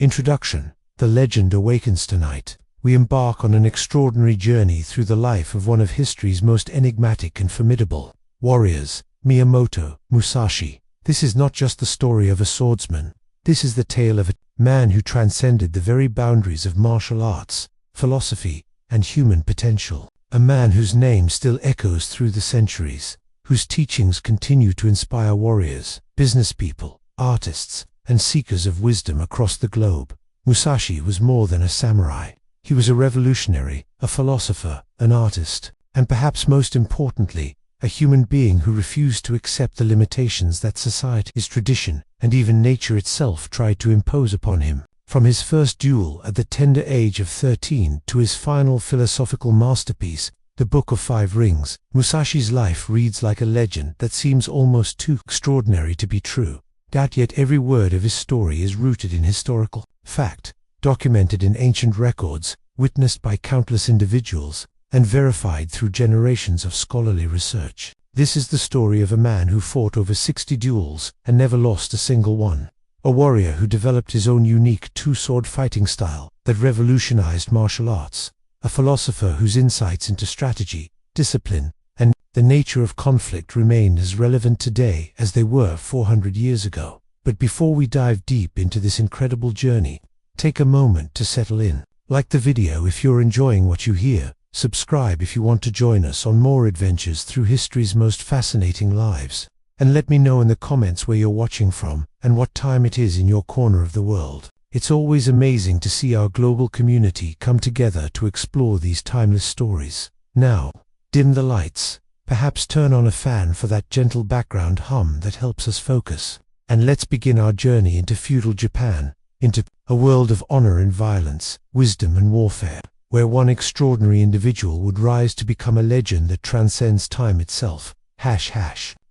Introduction. The legend awakens tonight. We embark on an extraordinary journey through the life of one of history's most enigmatic and formidable warriors, Miyamoto Musashi. This is not just the story of a swordsman. This is the tale of a man who transcended the very boundaries of martial arts, philosophy, and human potential. A man whose name still echoes through the centuries, whose teachings continue to inspire warriors, businesspeople, artists, and seekers of wisdom across the globe. Musashi was more than a samurai. He was a revolutionary, a philosopher, an artist, and perhaps most importantly, a human being who refused to accept the limitations that society, his tradition, and even nature itself tried to impose upon him. From his first duel at the tender age of 13 to his final philosophical masterpiece, The Book of Five Rings, Musashi's life reads like a legend that seems almost too extraordinary to be true. Yet every word of his story is rooted in historical fact, documented in ancient records, witnessed by countless individuals, and verified through generations of scholarly research. This is the story of a man who fought over 60 duels and never lost a single one. A warrior who developed his own unique two-sword fighting style that revolutionized martial arts. A philosopher whose insights into strategy, discipline, and the nature of conflict remain as relevant today as they were 400 years ago. But before we dive deep into this incredible journey, take a moment to settle in. Like the video if you're enjoying what you hear, subscribe if you want to join us on more adventures through history's most fascinating lives, and let me know in the comments where you're watching from and what time it is in your corner of the world. It's always amazing to see our global community come together to explore these timeless stories. Now, dim the lights, perhaps turn on a fan for that gentle background hum that helps us focus, and let's begin our journey into feudal Japan, into a world of honor and violence, wisdom and warfare, where one extraordinary individual would rise to become a legend that transcends time itself.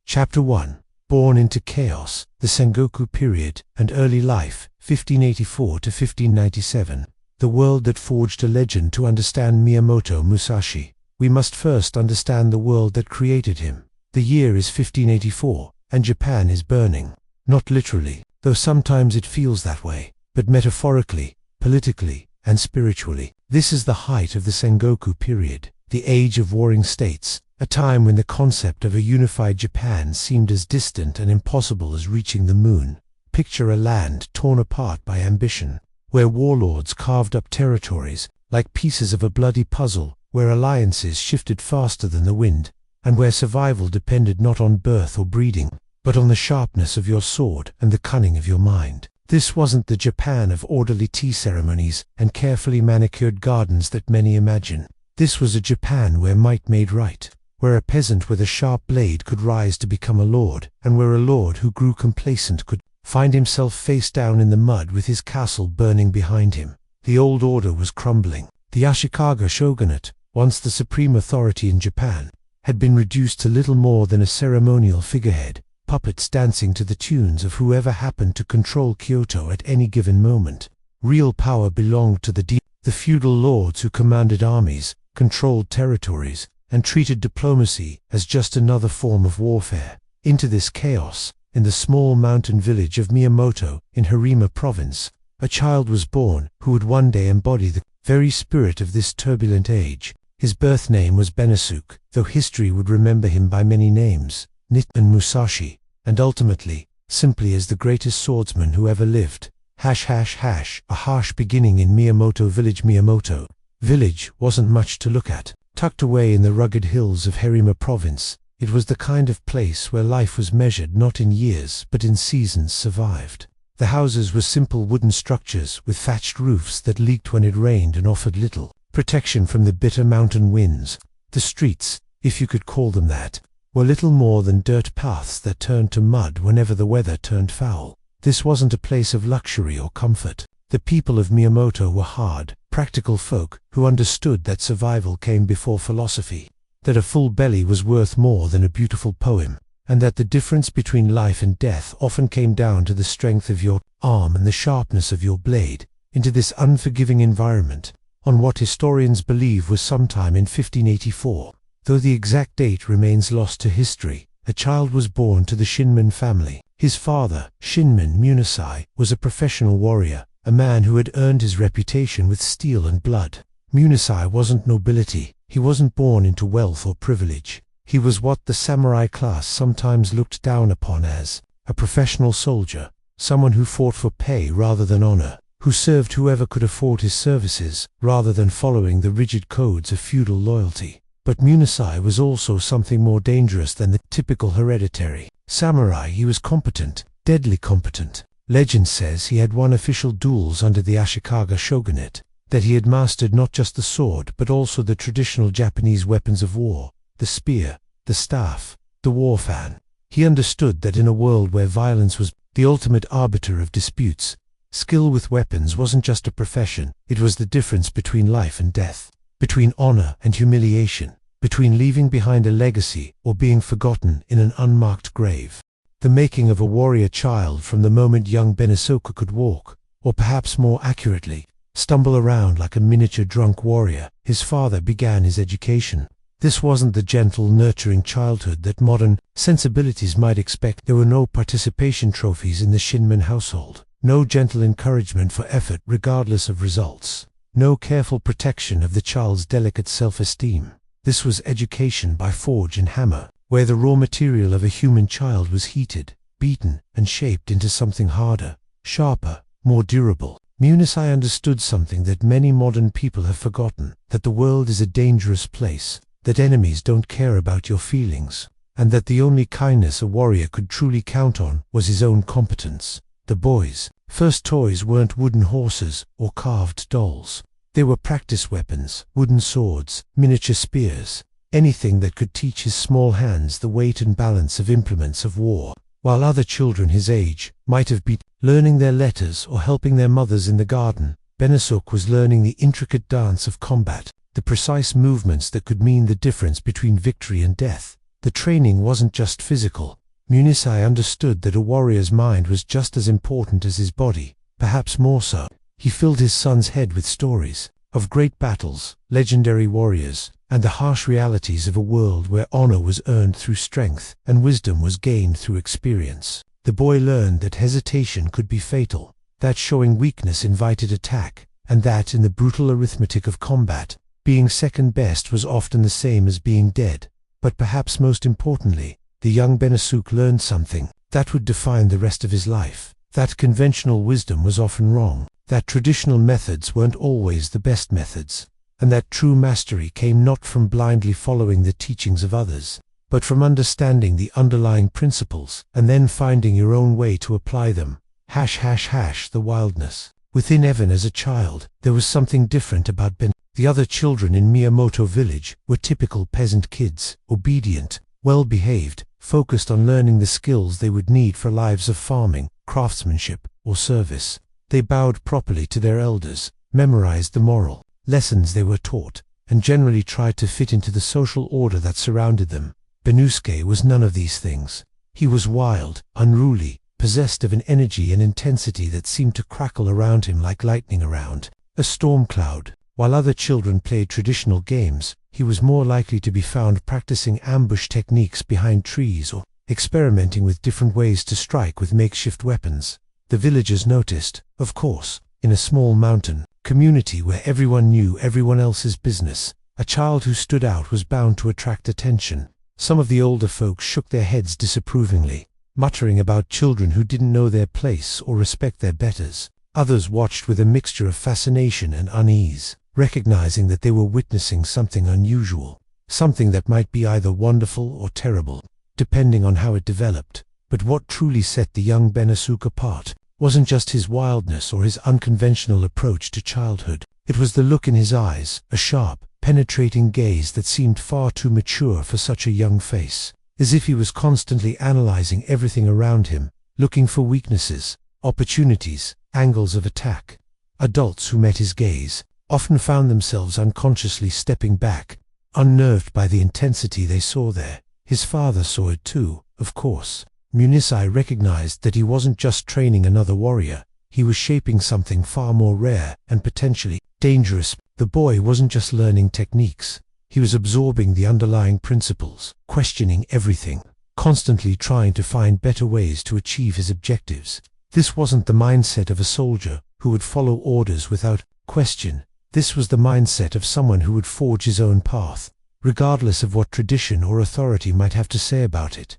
Chapter 1. Born into Chaos, the Sengoku Period, and Early Life, 1584 to 1597. The world that forged a legend. To understand Miyamoto Musashi, we must first understand the world that created him. The year is 1584, and Japan is burning. Not literally, though sometimes it feels that way, but metaphorically, politically, and spiritually. This is the height of the Sengoku period, the age of warring states, a time when the concept of a unified Japan seemed as distant and impossible as reaching the moon. Picture a land torn apart by ambition, where warlords carved up territories like pieces of a bloody puzzle, where alliances shifted faster than the wind, and where survival depended not on birth or breeding, but on the sharpness of your sword and the cunning of your mind. This wasn't the Japan of orderly tea ceremonies and carefully manicured gardens that many imagine. This was a Japan where might made right, where a peasant with a sharp blade could rise to become a lord, and where a lord who grew complacent could find himself face down in the mud with his castle burning behind him. The old order was crumbling. The Ashikaga shogunate, once the supreme authority in Japan, had been reduced to little more than a ceremonial figurehead, puppets dancing to the tunes of whoever happened to control Kyoto at any given moment. Real power belonged to the feudal lords who commanded armies, controlled territories, and treated diplomacy as just another form of warfare. Into this chaos, in the small mountain village of Miyamoto in Harima province, a child was born who would one day embody the very spirit of this turbulent age. His birth name was Benasuke, though history would remember him by many names, and Musashi, and ultimately, simply as the greatest swordsman who ever lived. A harsh beginning in Miyamoto village. Miyamoto village wasn't much to look at. Tucked away in the rugged hills of Harima province, it was the kind of place where life was measured not in years but in seasons survived. The houses were simple wooden structures with thatched roofs that leaked when it rained and offered little protection from the bitter mountain winds. The streets, if you could call them that, were little more than dirt paths that turned to mud whenever the weather turned foul. This wasn't a place of luxury or comfort. The people of Miyamoto were hard, practical folk who understood that survival came before philosophy, that a full belly was worth more than a beautiful poem, and that the difference between life and death often came down to the strength of your arm and the sharpness of your blade. Into this unforgiving environment, on what historians believe was sometime in 1584, though the exact date remains lost to history, a child was born to the Shinman family. His father, Shinman Munasai, was a professional warrior, a man who had earned his reputation with steel and blood. Munisai wasn't nobility. He wasn't born into wealth or privilege. He was what the samurai class sometimes looked down upon as a professional soldier, someone who fought for pay rather than honor, who served whoever could afford his services rather than following the rigid codes of feudal loyalty. But Munisai was also something more dangerous than the typical hereditary samurai. He was competent, deadly competent. Legend says he had won official duels under the Ashikaga shogunate, that he had mastered not just the sword but also the traditional Japanese weapons of war, the spear, the staff, the war fan. He understood that in a world where violence was the ultimate arbiter of disputes, skill with weapons wasn't just a profession, it was the difference between life and death, between honor and humiliation, between leaving behind a legacy or being forgotten in an unmarked grave. The making of a warrior child from the moment young Benesoku could walk, or perhaps more accurately, stumble around like a miniature drunk warrior. His father began his education. This wasn't the gentle, nurturing childhood that modern sensibilities might expect. There were no participation trophies in the Shinmen household, no gentle encouragement for effort regardless of results, no careful protection of the child's delicate self-esteem. This was education by forge and hammer, where the raw material of a human child was heated, beaten, and shaped into something harder, sharper, more durable. Munisai understood something that many modern people have forgotten, that the world is a dangerous place, that enemies don't care about your feelings, and that the only kindness a warrior could truly count on was his own competence. The boy's first toys weren't wooden horses or carved dolls. They were practice weapons, wooden swords, miniature spears, anything that could teach his small hands the weight and balance of implements of war. While other children his age might have been learning their letters or helping their mothers in the garden, Benesoku was learning the intricate dance of combat, the precise movements that could mean the difference between victory and death. The training wasn't just physical. Munisai understood that a warrior's mind was just as important as his body, perhaps more so. He filled his son's head with stories of great battles, legendary warriors, and the harsh realities of a world where honor was earned through strength and wisdom was gained through experience. The boy learned that hesitation could be fatal, that showing weakness invited attack, and that in the brutal arithmetic of combat, being second best was often the same as being dead. But perhaps most importantly, the young Benesoku learned something that would define the rest of his life, that conventional wisdom was often wrong, that traditional methods weren't always the best methods, and that true mastery came not from blindly following the teachings of others, but from understanding the underlying principles and then finding your own way to apply them. The wildness within Evan as a child. There was something different about Ben. The other children in Miyamoto village were typical peasant kids, obedient, well-behaved, focused on learning the skills they would need for lives of farming, craftsmanship, or service. They bowed properly to their elders, memorized the moral lessons they were taught, and generally tried to fit into the social order that surrounded them. Benusuke was none of these things. He was wild, unruly, possessed of an energy and intensity that seemed to crackle around him like lightning around a storm cloud. While other children played traditional games, he was more likely to be found practicing ambush techniques behind trees or experimenting with different ways to strike with makeshift weapons. The villagers noticed, of course, in a small mountain community where everyone knew everyone else's business, a child who stood out was bound to attract attention. Some of the older folks shook their heads disapprovingly, muttering about children who didn't know their place or respect their betters. Others watched with a mixture of fascination and unease, recognizing that they were witnessing something unusual, something that might be either wonderful or terrible, depending on how it developed. But what truly set the young Benesoku apart wasn't just his wildness or his unconventional approach to childhood. It was the look in his eyes, a sharp, penetrating gaze that seemed far too mature for such a young face, as if he was constantly analyzing everything around him, looking for weaknesses, opportunities, angles of attack. Adults who met his gaze often found themselves unconsciously stepping back, unnerved by the intensity they saw there. His father saw it too, of course. Munisai recognized that he wasn't just training another warrior, he was shaping something far more rare and potentially dangerous. The boy wasn't just learning techniques, he was absorbing the underlying principles, questioning everything, constantly trying to find better ways to achieve his objectives. This wasn't the mindset of a soldier who would follow orders without question. This was the mindset of someone who would forge his own path, regardless of what tradition or authority might have to say about it.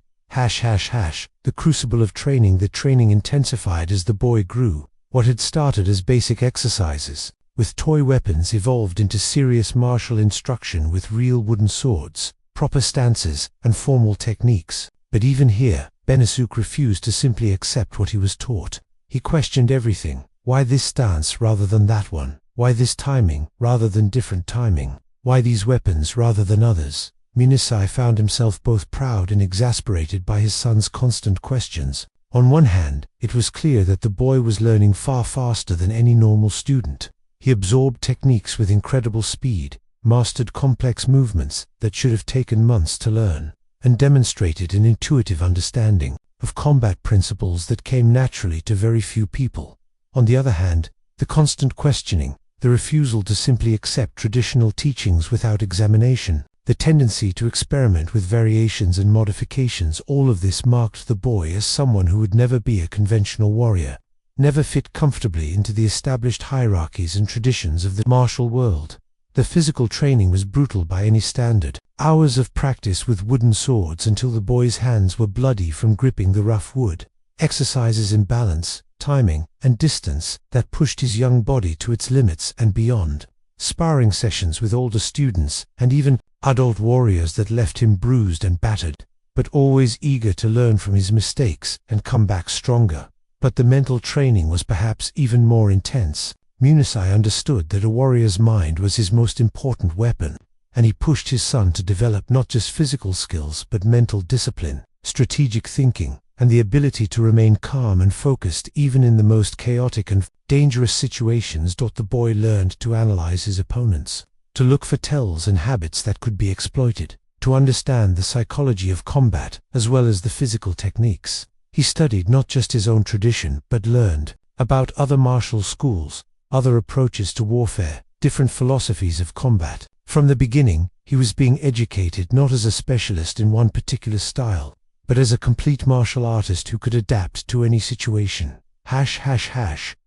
The crucible of training. The training intensified as the boy grew. What had started as basic exercises with toy weapons evolved into serious martial instruction with real wooden swords, proper stances, and formal techniques. But even here, Benasuk refused to simply accept what he was taught. He questioned everything. Why this stance rather than that one? Why this timing rather than different timing? Why these weapons rather than others? Munasai found himself both proud and exasperated by his son's constant questions. On one hand, it was clear that the boy was learning far faster than any normal student. He absorbed techniques with incredible speed, mastered complex movements that should have taken months to learn, and demonstrated an intuitive understanding of combat principles that came naturally to very few people. On the other hand, the constant questioning, the refusal to simply accept traditional teachings without examination, the tendency to experiment with variations and modifications, all of this marked the boy as someone who would never be a conventional warrior, never fit comfortably into the established hierarchies and traditions of the martial world. The physical training was brutal by any standard. Hours of practice with wooden swords until the boy's hands were bloody from gripping the rough wood. Exercises in balance, timing, and distance that pushed his young body to its limits and beyond. Sparring sessions with older students and even adult warriors that left him bruised and battered, but always eager to learn from his mistakes and come back stronger. But the mental training was perhaps even more intense. Munasai understood that a warrior's mind was his most important weapon, and he pushed his son to develop not just physical skills but mental discipline, strategic thinking, and the ability to remain calm and focused even in the most chaotic and dangerous situations. The boy learned to analyze his opponents, to look for tells and habits that could be exploited, to understand the psychology of combat as well as the physical techniques. He studied not just his own tradition but learned about other martial schools, other approaches to warfare, different philosophies of combat. From the beginning, he was being educated not as a specialist in one particular style, but as a complete martial artist who could adapt to any situation.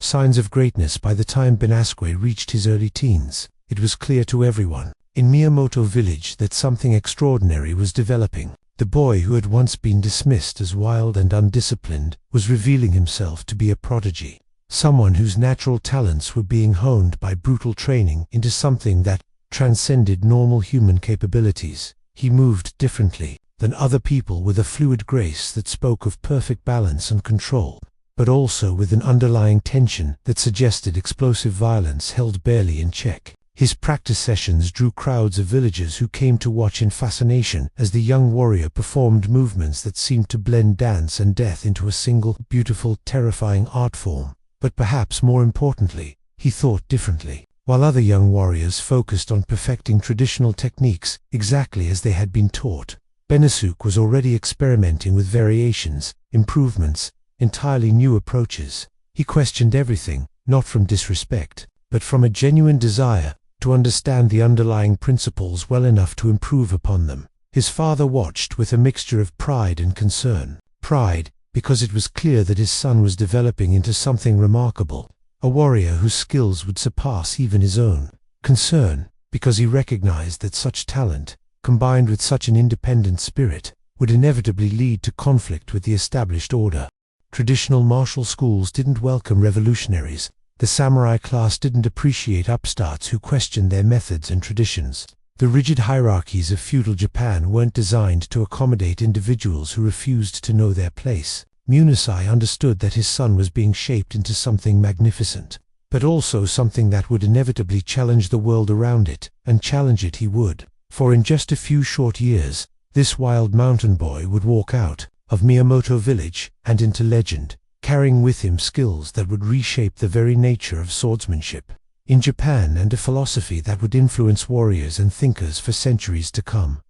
Signs of greatness. By the time Benasque reached his early teens, it was clear to everyone in Miyamoto village that something extraordinary was developing. The boy who had once been dismissed as wild and undisciplined was revealing himself to be a prodigy, someone whose natural talents were being honed by brutal training into something that transcended normal human capabilities. He moved differently than other people, with a fluid grace that spoke of perfect balance and control, but also with an underlying tension that suggested explosive violence held barely in check. His practice sessions drew crowds of villagers who came to watch in fascination as the young warrior performed movements that seemed to blend dance and death into a single, beautiful, terrifying art form. But perhaps more importantly, he thought differently. While other young warriors focused on perfecting traditional techniques exactly as they had been taught, Benasuk was already experimenting with variations, improvements, entirely new approaches. He questioned everything, not from disrespect, but from a genuine desire to understand the underlying principles well enough to improve upon them. His father watched with a mixture of pride and concern. Pride, because it was clear that his son was developing into something remarkable, a warrior whose skills would surpass even his own. Concern, because he recognized that such talent, combined with such an independent spirit, would inevitably lead to conflict with the established order. Traditional martial schools didn't welcome revolutionaries. The samurai class didn't appreciate upstarts who questioned their methods and traditions. The rigid hierarchies of feudal Japan weren't designed to accommodate individuals who refused to know their place. Munasai understood that his son was being shaped into something magnificent, but also something that would inevitably challenge the world around it, and challenge it he would. For in just a few short years, this wild mountain boy would walk out of Miyamoto village and into legend, carrying with him skills that would reshape the very nature of swordsmanship in Japan and a philosophy that would influence warriors and thinkers for centuries to come.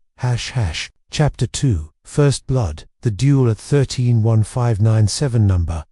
Chapter 2, First Blood, the duel at 131597 number,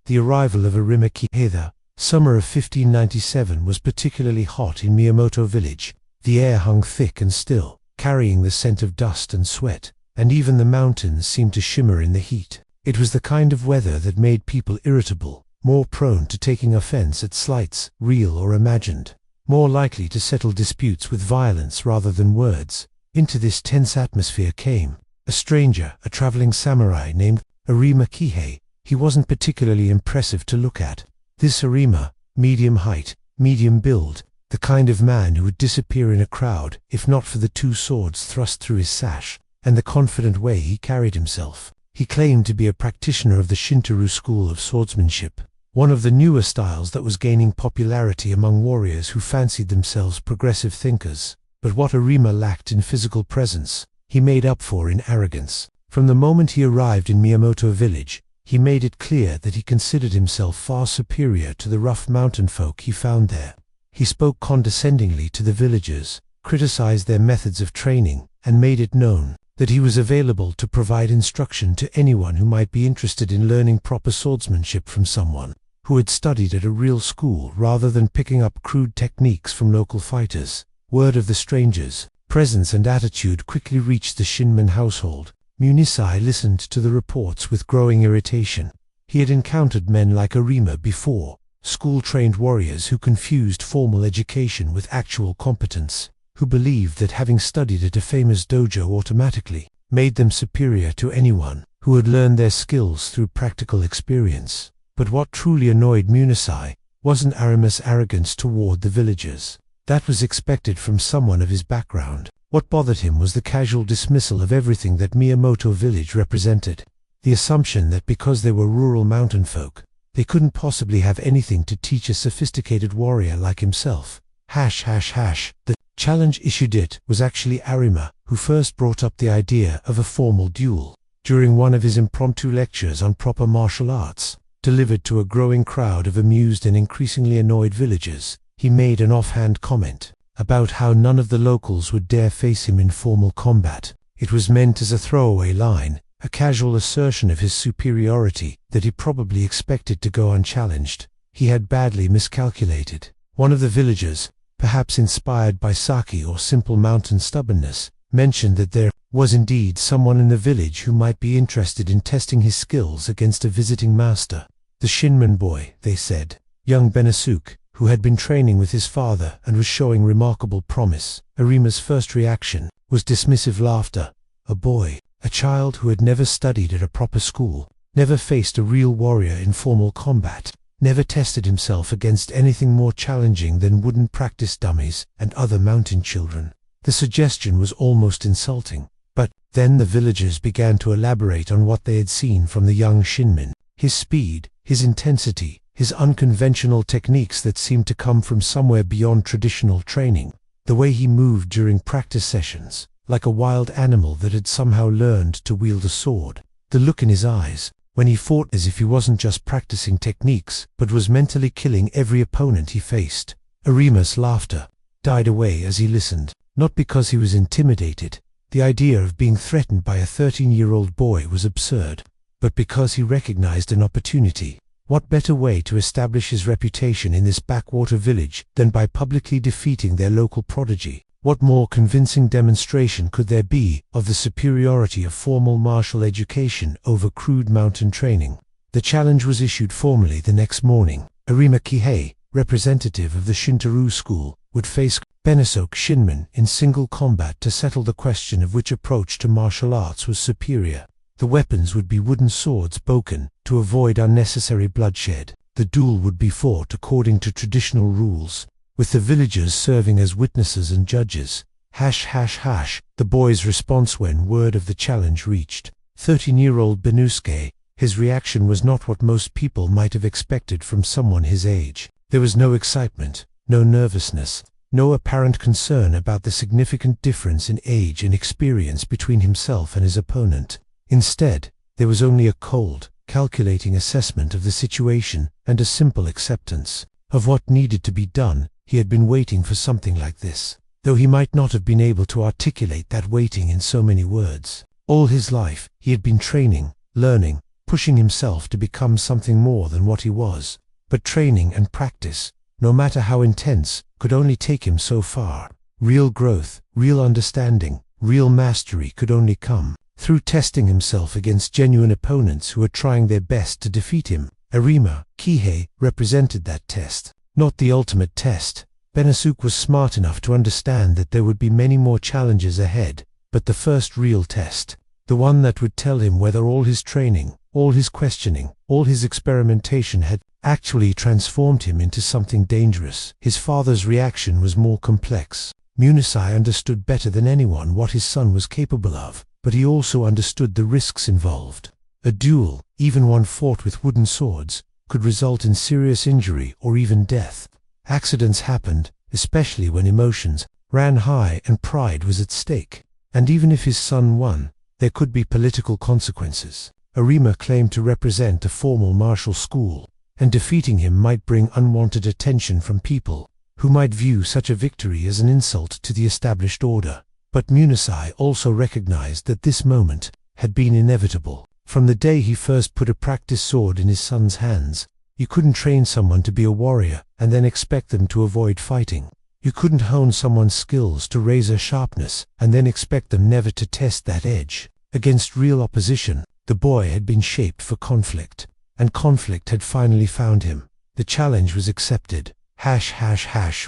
the arrival of Arimaki Heather. Summer of 1597 was particularly hot in Miyamoto village. The air hung thick and still, carrying the scent of dust and sweat, and even the mountains seemed to shimmer in the heat. It was the kind of weather that made people irritable, more prone to taking offense at slights, real or imagined, more likely to settle disputes with violence rather than words. Into this tense atmosphere came a stranger, a traveling samurai named Arima Kihei. He wasn't particularly impressive to look at. This Arima, medium height, medium build, the kind of man who would disappear in a crowd if not for the two swords thrust through his sash, and the confident way he carried himself. He claimed to be a practitioner of the Shintaro school of swordsmanship, one of the newer styles that was gaining popularity among warriors who fancied themselves progressive thinkers. But what Arima lacked in physical presence, he made up for in arrogance. From the moment he arrived in Miyamoto village, he made it clear that he considered himself far superior to the rough mountain folk he found there. He spoke condescendingly to the villagers, criticized their methods of training, and made it known that he was available to provide instruction to anyone who might be interested in learning proper swordsmanship from someone who had studied at a real school rather than picking up crude techniques from local fighters. Word of the stranger's presence and attitude quickly reached the Shinman household. Munisai listened to the reports with growing irritation. He had encountered men like Arima before, school-trained warriors who confused formal education with actual competence, who believed that having studied at a famous dojo automatically made them superior to anyone who had learned their skills through practical experience. But what truly annoyed Munisai wasn't Arima's arrogance toward the villagers. That was expected from someone of his background. What bothered him was the casual dismissal of everything that Miyamoto village represented. The assumption that because they were rural mountain folk, they couldn't possibly have anything to teach a sophisticated warrior like himself. The challenge issued it was actually Arima who first brought up the idea of a formal duel. During one of his impromptu lectures on proper martial arts, delivered to a growing crowd of amused and increasingly annoyed villagers, he made an offhand comment about how none of the locals would dare face him in formal combat. It was meant as a throwaway line, a casual assertion of his superiority that he probably expected to go unchallenged. He had badly miscalculated. One of the villagers, perhaps inspired by sake or simple mountain stubbornness, mentioned that there was indeed someone in the village who might be interested in testing his skills against a visiting master. The Shinman boy, they said, young Benasuke, who had been training with his father and was showing remarkable promise. Arima's first reaction was dismissive laughter. A boy, a child who had never studied at a proper school, never faced a real warrior in formal combat, never tested himself against anything more challenging than wooden practice dummies and other mountain children. The suggestion was almost insulting. But then the villagers began to elaborate on what they had seen from the young Shinman. His speed, his intensity, his unconventional techniques that seemed to come from somewhere beyond traditional training. The way he moved during practice sessions, like a wild animal that had somehow learned to wield a sword. The look in his eyes, when he fought, as if he wasn't just practicing techniques, but was mentally killing every opponent he faced. Arima's laughter died away as he listened, not because he was intimidated. The idea of being threatened by a 13-year-old boy was absurd, but because he recognized an opportunity. What better way to establish his reputation in this backwater village than by publicly defeating their local prodigy? What more convincing demonstration could there be of the superiority of formal martial education over crude mountain training? The challenge was issued formally the next morning. Arima Kihei, representative of the Shintaro school, would face Benasuke Shinman in single combat to settle the question of which approach to martial arts was superior. The weapons would be wooden swords broken to avoid unnecessary bloodshed. The duel would be fought according to traditional rules, with the villagers serving as witnesses and judges. The boy's response when word of the challenge reached 13-year-old Benusuke. His reaction was not what most people might have expected from someone his age. There was no excitement, no nervousness, no apparent concern about the significant difference in age and experience between himself and his opponent. Instead, there was only a cold, calculating assessment of the situation and a simple acceptance of what needed to be done. He had been waiting for something like this, though he might not have been able to articulate that waiting in so many words. All his life, he had been training, learning, pushing himself to become something more than what he was. But training and practice, no matter how intense, could only take him so far. Real growth, real understanding, real mastery could only come through testing himself against genuine opponents who were trying their best to defeat him. Arima Kihei represented that test. Not the ultimate test. Benasuke was smart enough to understand that there would be many more challenges ahead, but the first real test, the one that would tell him whether all his training, all his questioning, all his experimentation had actually transformed him into something dangerous. His father's reaction was more complex. Munasai understood better than anyone what his son was capable of, but he also understood the risks involved. A duel, even one fought with wooden swords, could result in serious injury or even death. Accidents happened, especially when emotions ran high and pride was at stake. And even if his son won, there could be political consequences. Arima claimed to represent a formal martial school, and defeating him might bring unwanted attention from people who might view such a victory as an insult to the established order. But Munasai also recognized that this moment had been inevitable. From the day he first put a practice sword in his son's hands, you couldn't train someone to be a warrior and then expect them to avoid fighting. You couldn't hone someone's skills to razor sharpness and then expect them never to test that edge. Against real opposition, the boy had been shaped for conflict, and conflict had finally found him. The challenge was accepted.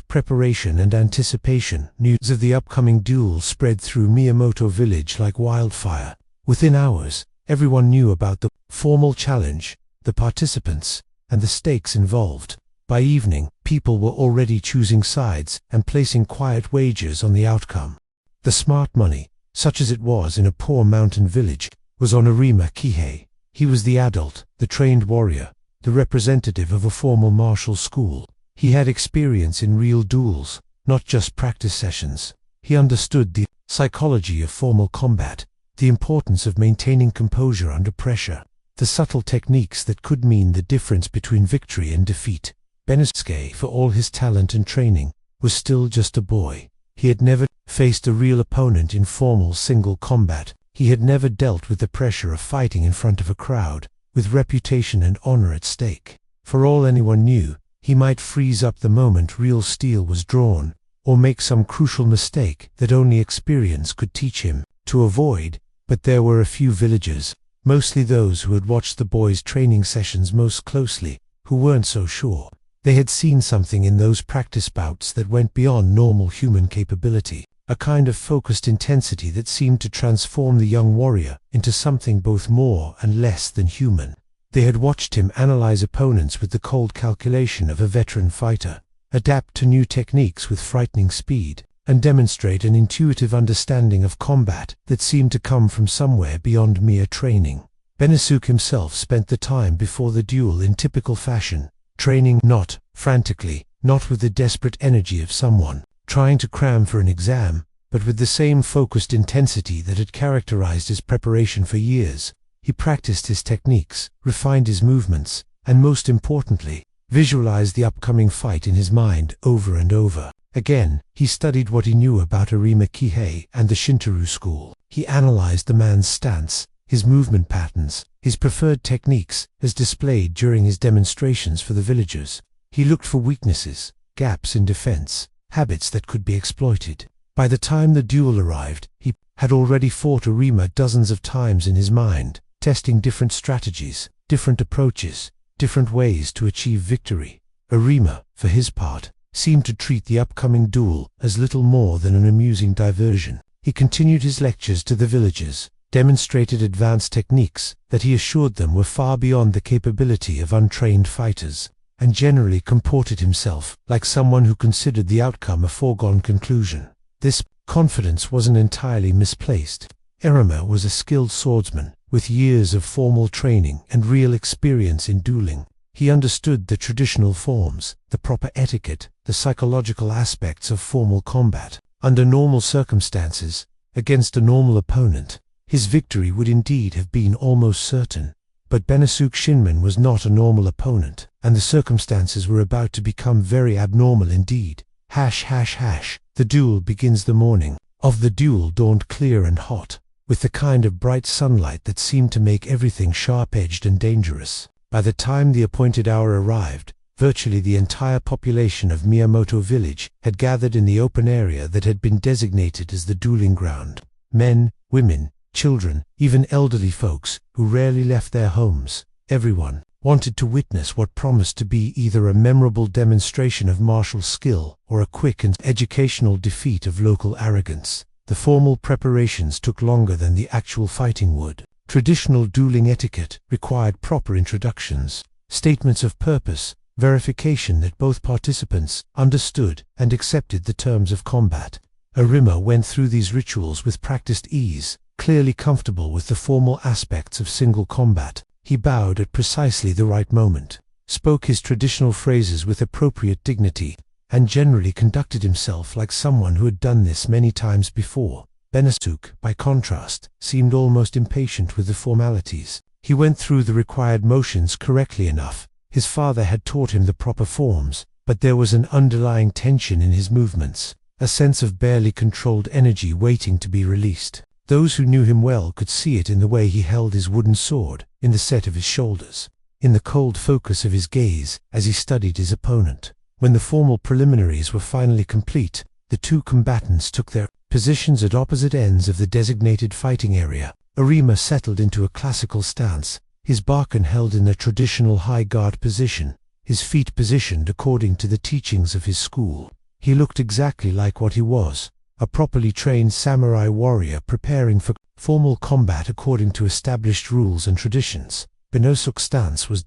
Preparation and anticipation. News of the upcoming duel spread through Miyamoto village like wildfire. Within hours, everyone knew about the formal challenge, the participants, and the stakes involved. By evening, people were already choosing sides and placing quiet wagers on the outcome. The smart money, such as it was in a poor mountain village, was on Arima Kihei. He was the adult, the trained warrior, the representative of a formal martial school. He had experience in real duels, not just practice sessions. He understood the psychology of formal combat, the importance of maintaining composure under pressure, the subtle techniques that could mean the difference between victory and defeat. Benasuke, for all his talent and training, was still just a boy. He had never faced a real opponent in formal single combat. He had never dealt with the pressure of fighting in front of a crowd, with reputation and honor at stake. For all anyone knew, he might freeze up the moment real steel was drawn, or make some crucial mistake that only experience could teach him to avoid. But there were a few villagers, mostly those who had watched the boy's training sessions most closely, who weren't so sure. They had seen something in those practice bouts that went beyond normal human capability, a kind of focused intensity that seemed to transform the young warrior into something both more and less than human. They had watched him analyze opponents with the cold calculation of a veteran fighter, adapt to new techniques with frightening speed, and demonstrate an intuitive understanding of combat that seemed to come from somewhere beyond mere training. Benasuke himself spent the time before the duel in typical fashion, training not frantically, not with the desperate energy of someone trying to cram for an exam, but with the same focused intensity that had characterized his preparation for years. He practiced his techniques, refined his movements, and most importantly, visualized the upcoming fight in his mind over and over. Again, he studied what he knew about Arima Kihei and the Shintaro school. He analyzed the man's stance, his movement patterns, his preferred techniques, as displayed during his demonstrations for the villagers. He looked for weaknesses, gaps in defense, habits that could be exploited. By the time the duel arrived, he had already fought Arima dozens of times in his mind, testing different strategies, different approaches, different ways to achieve victory. Arima, for his part, seemed to treat the upcoming duel as little more than an amusing diversion. He continued his lectures to the villagers, demonstrated advanced techniques that he assured them were far beyond the capability of untrained fighters, and generally comported himself like someone who considered the outcome a foregone conclusion. This confidence wasn't entirely misplaced. Arima was a skilled swordsman, with years of formal training and real experience in dueling. He understood the traditional forms, the proper etiquette, the psychological aspects of formal combat. Under normal circumstances, against a normal opponent, his victory would indeed have been almost certain. But Benasuke Shinman was not a normal opponent, and the circumstances were about to become very abnormal indeed. The duel begins. The morning of the duel dawned clear and hot, with the kind of bright sunlight that seemed to make everything sharp-edged and dangerous. By the time the appointed hour arrived, virtually the entire population of Miyamoto village had gathered in the open area that had been designated as the dueling ground. Men, women, children, even elderly folks, who rarely left their homes. Everyone wanted to witness what promised to be either a memorable demonstration of martial skill or a quick and educational defeat of local arrogance. The formal preparations took longer than the actual fighting would. Traditional dueling etiquette required proper introductions, statements of purpose, verification that both participants understood and accepted the terms of combat. Arima went through these rituals with practiced ease, clearly comfortable with the formal aspects of single combat. He bowed at precisely the right moment, spoke his traditional phrases with appropriate dignity, and generally conducted himself like someone who had done this many times before. Benasuk, by contrast, seemed almost impatient with the formalities. He went through the required motions correctly enough. His father had taught him the proper forms, but there was an underlying tension in his movements, a sense of barely controlled energy waiting to be released. Those who knew him well could see it in the way he held his wooden sword, in the set of his shoulders, in the cold focus of his gaze as he studied his opponent. When the formal preliminaries were finally complete, the two combatants took their positions at opposite ends of the designated fighting area. Arima settled into a classical stance, his Barkan held in a traditional high guard position, his feet positioned according to the teachings of his school. He looked exactly like what he was, a properly trained samurai warrior preparing for formal combat according to established rules and traditions. Benasuk's stance was ...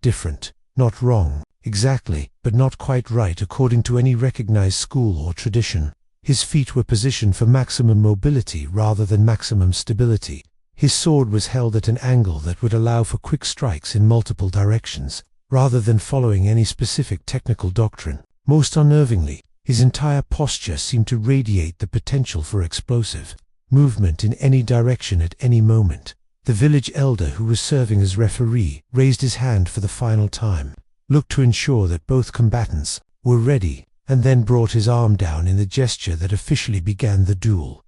different, not wrong, exactly, but not quite right according to any recognized school or tradition. His feet were positioned for maximum mobility rather than maximum stability. His sword was held at an angle that would allow for quick strikes in multiple directions, rather than following any specific technical doctrine. Most unnervingly, his entire posture seemed to radiate the potential for explosive movement in any direction at any moment. The village elder who was serving as referee raised his hand for the final time, looked to ensure that both combatants were ready, and then brought his arm down in the gesture that officially began the duel.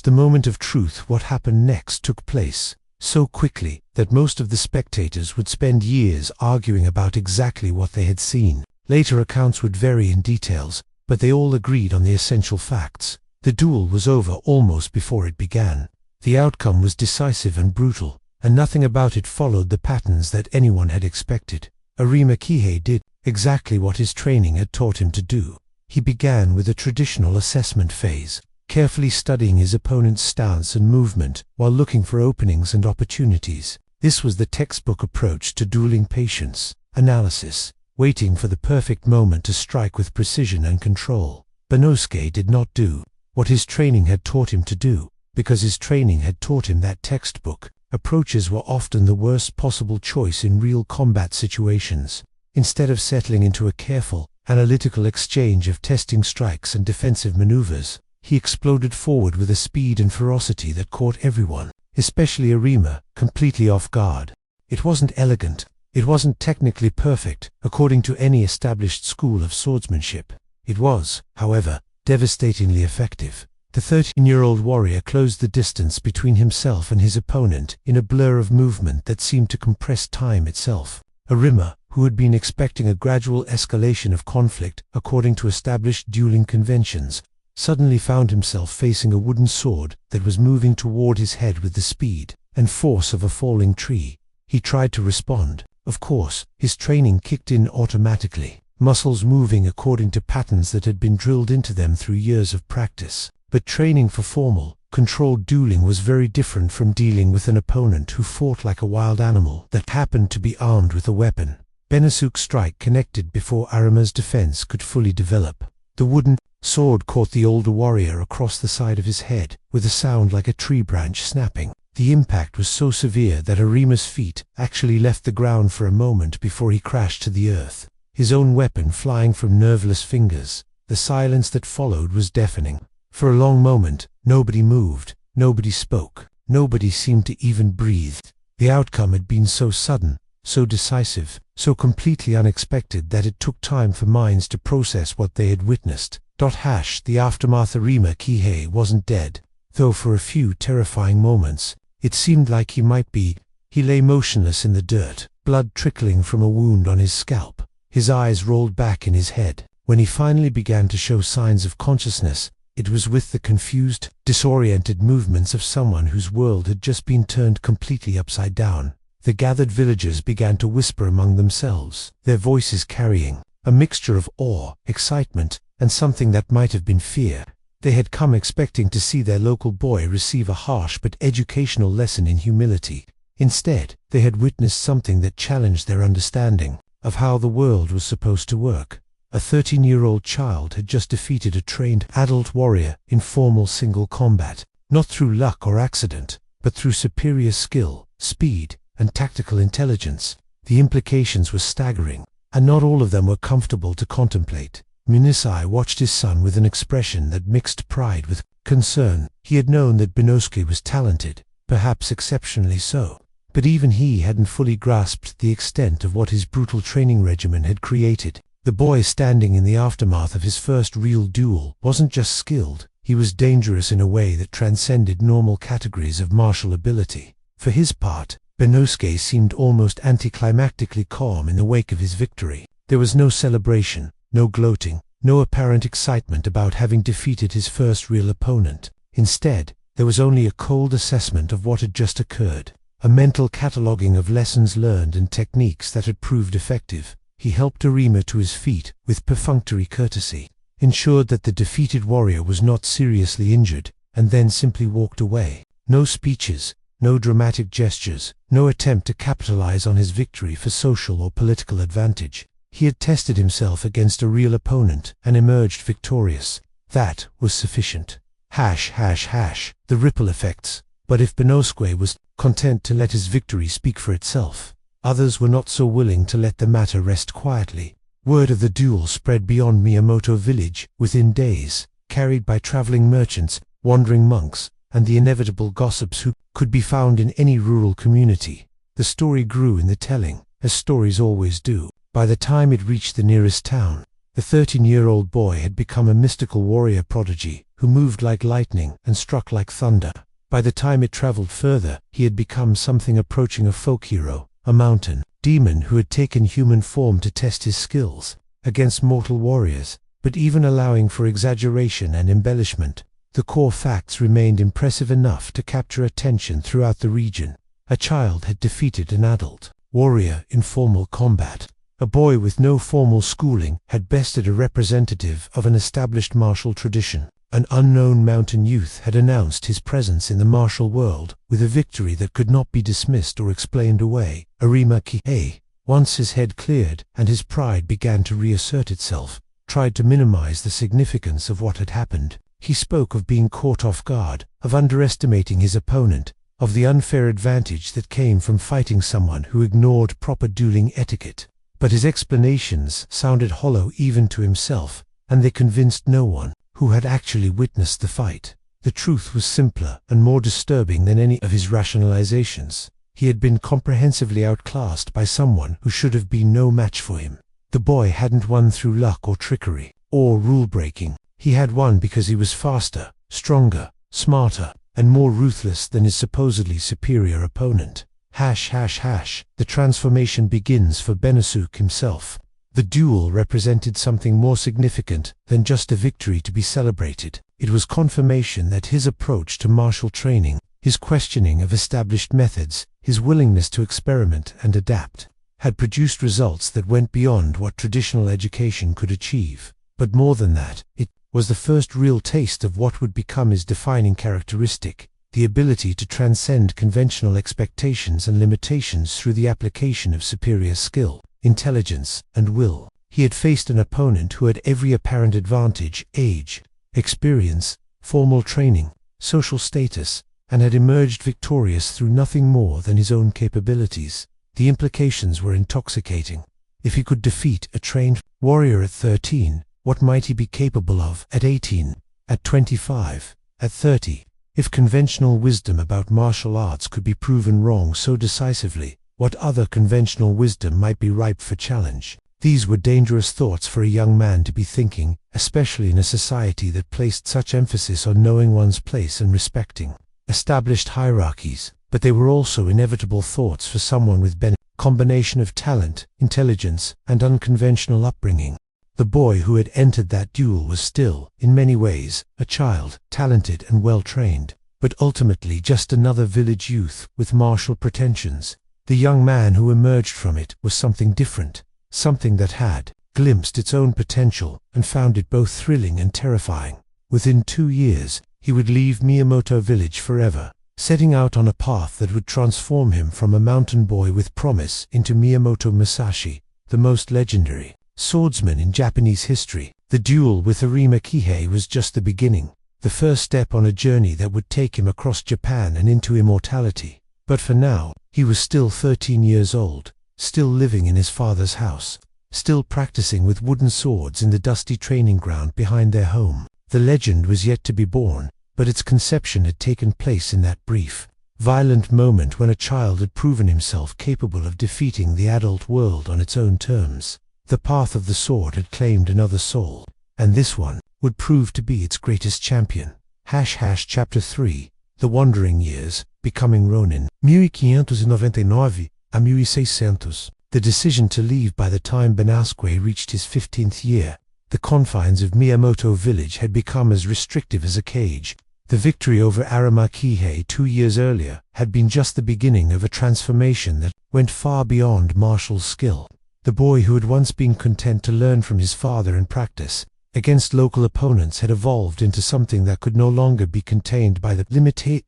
The moment of truth, what happened next, took place so quickly that most of the spectators would spend years arguing about exactly what they had seen. Later accounts would vary in details, but they all agreed on the essential facts. The duel was over almost before it began. The outcome was decisive and brutal, and nothing about it followed the patterns that anyone had expected. Arima Kihei did exactly what his training had taught him to do. He began with a traditional assessment phase, carefully studying his opponent's stance and movement while looking for openings and opportunities. This was the textbook approach to dueling: patience, analysis, waiting for the perfect moment to strike with precision and control. Benosuke did not do what his training had taught him to do, because his training had taught him that textbook approaches were often the worst possible choice in real combat situations. Instead of settling into a careful, analytical exchange of testing strikes and defensive maneuvers, he exploded forward with a speed and ferocity that caught everyone, especially Arima, completely off guard. It wasn't elegant. It wasn't technically perfect, according to any established school of swordsmanship. It was, however, devastatingly effective. The 13-year-old warrior closed the distance between himself and his opponent in a blur of movement that seemed to compress time itself. Arima, who had been expecting a gradual escalation of conflict according to established dueling conventions, suddenly found himself facing a wooden sword that was moving toward his head with the speed and force of a falling tree. He tried to respond. Of course, his training kicked in automatically, muscles moving according to patterns that had been drilled into them through years of practice. But training for formal, controlled dueling was very different from dealing with an opponent who fought like a wild animal that happened to be armed with a weapon. Benasuk's strike connected before Arima's defense could fully develop. The wooden sword caught the older warrior across the side of his head, with a sound like a tree branch snapping. The impact was so severe that Arima's feet actually left the ground for a moment before he crashed to the earth, his own weapon flying from nerveless fingers. The silence that followed was deafening. For a long moment, nobody moved, nobody spoke, nobody seemed to even breathe. The outcome had been so sudden, so decisive, so completely unexpected that it took time for minds to process what they had witnessed. The aftermath. Arima Kihei wasn't dead, though for a few terrifying moments, it seemed like he might be. He lay motionless in the dirt, blood trickling from a wound on his scalp. His eyes rolled back in his head. When he finally began to show signs of consciousness, it was with the confused, disoriented movements of someone whose world had just been turned completely upside down. the gathered villagers began to whisper among themselves, their voices carrying a mixture of awe, excitement, and something that might have been fear. They had come expecting to see their local boy receive a harsh but educational lesson in humility. Instead, they had witnessed something that challenged their understanding of how the world was supposed to work. A 13-year-old child had just defeated a trained adult warrior in formal single combat, not through luck or accident, but through superior skill, speed, and tactical intelligence. The implications were staggering, and not all of them were comfortable to contemplate. Munisai watched his son with an expression that mixed pride with concern. He had known that Benosuke was talented, perhaps exceptionally so, but even he hadn't fully grasped the extent of what his brutal training regimen had created. The boy standing in the aftermath of his first real duel wasn't just skilled, he was dangerous in a way that transcended normal categories of martial ability. For his part, Benosuke seemed almost anticlimactically calm in the wake of his victory. There was no celebration, no gloating, no apparent excitement about having defeated his first real opponent. Instead, there was only a cold assessment of what had just occurred, a mental cataloging of lessons learned and techniques that had proved effective. He helped Arima to his feet with perfunctory courtesy, ensured that the defeated warrior was not seriously injured, and then simply walked away. No speeches, no dramatic gestures, no attempt to capitalize on his victory for social or political advantage. He had tested himself against a real opponent and emerged victorious. That was sufficient. The ripple effects. But if Benosuke was content to let his victory speak for itself, others were not so willing to let the matter rest quietly. Word of the duel spread beyond Miyamoto village within days, carried by traveling merchants, wandering monks, and the inevitable gossips who could be found in any rural community. The story grew in the telling, as stories always do. By the time it reached the nearest town, the 13-year-old boy had become a mystical warrior prodigy who moved like lightning and struck like thunder. By the time it traveled further, he had become something approaching a folk hero, a mountain demon who had taken human form to test his skills against mortal warriors. But even allowing for exaggeration and embellishment, the core facts remained impressive enough to capture attention throughout the region. A child had defeated an adult warrior in formal combat. A boy with no formal schooling had bested a representative of an established martial tradition. An unknown mountain youth had announced his presence in the martial world with a victory that could not be dismissed or explained away. Arima Kihei, once his head cleared and his pride began to reassert itself, tried to minimize the significance of what had happened. He spoke of being caught off guard, of underestimating his opponent, of the unfair advantage that came from fighting someone who ignored proper dueling etiquette. But his explanations sounded hollow even to himself, and they convinced no one who had actually witnessed the fight. The truth was simpler and more disturbing than any of his rationalizations. He had been comprehensively outclassed by someone who should have been no match for him. The boy hadn't won through luck or trickery, or rule-breaking. He had won because he was faster, stronger, smarter, and more ruthless than his supposedly superior opponent. The transformation begins for Benosuke himself. The duel represented something more significant than just a victory to be celebrated. It was confirmation that his approach to martial training, his questioning of established methods, his willingness to experiment and adapt, had produced results that went beyond what traditional education could achieve. But more than that, it was the first real taste of what would become his defining characteristic, the ability to transcend conventional expectations and limitations through the application of superior skill, intelligence, and will. He had faced an opponent who had every apparent advantage: age, experience, formal training, social status, and had emerged victorious through nothing more than his own capabilities. The implications were intoxicating. If he could defeat a trained warrior at 13, what might he be capable of at 18, at 25, at 30? If conventional wisdom about martial arts could be proven wrong so decisively, what other conventional wisdom might be ripe for challenge? These were dangerous thoughts for a young man to be thinking, especially in a society that placed such emphasis on knowing one's place and respecting established hierarchies. But they were also inevitable thoughts for someone with a combination of talent, intelligence, and unconventional upbringing. The boy who had entered that duel was still, in many ways, a child, talented and well-trained, but ultimately just another village youth with martial pretensions. The young man who emerged from it was something different, something that had glimpsed its own potential and found it both thrilling and terrifying. Within 2 years, he would leave Miyamoto village forever, setting out on a path that would transform him from a mountain boy with promise into Miyamoto Musashi, the most legendary swordsman in Japanese history. The duel with Arima Kihei was just the beginning, the first step on a journey that would take him across Japan and into immortality. But for now, he was still 13 years old, still living in his father's house, still practicing with wooden swords in the dusty training ground behind their home. The legend was yet to be born, but its conception had taken place in that brief, violent moment when a child had proven himself capable of defeating the adult world on its own terms. The path of the sword had claimed another soul, and this one would prove to be its greatest champion. Chapter 3 The Wandering Years, Becoming Ronin, 1599 a 1600. The decision to leave by the time Benasuke reached his 15th year. The confines of Miyamoto village had become as restrictive as a cage. The victory over Arima Kihei 2 years earlier had been just the beginning of a transformation that went far beyond martial skill. The boy who had once been content to learn from his father and practice against local opponents had evolved into something that could no longer be contained by the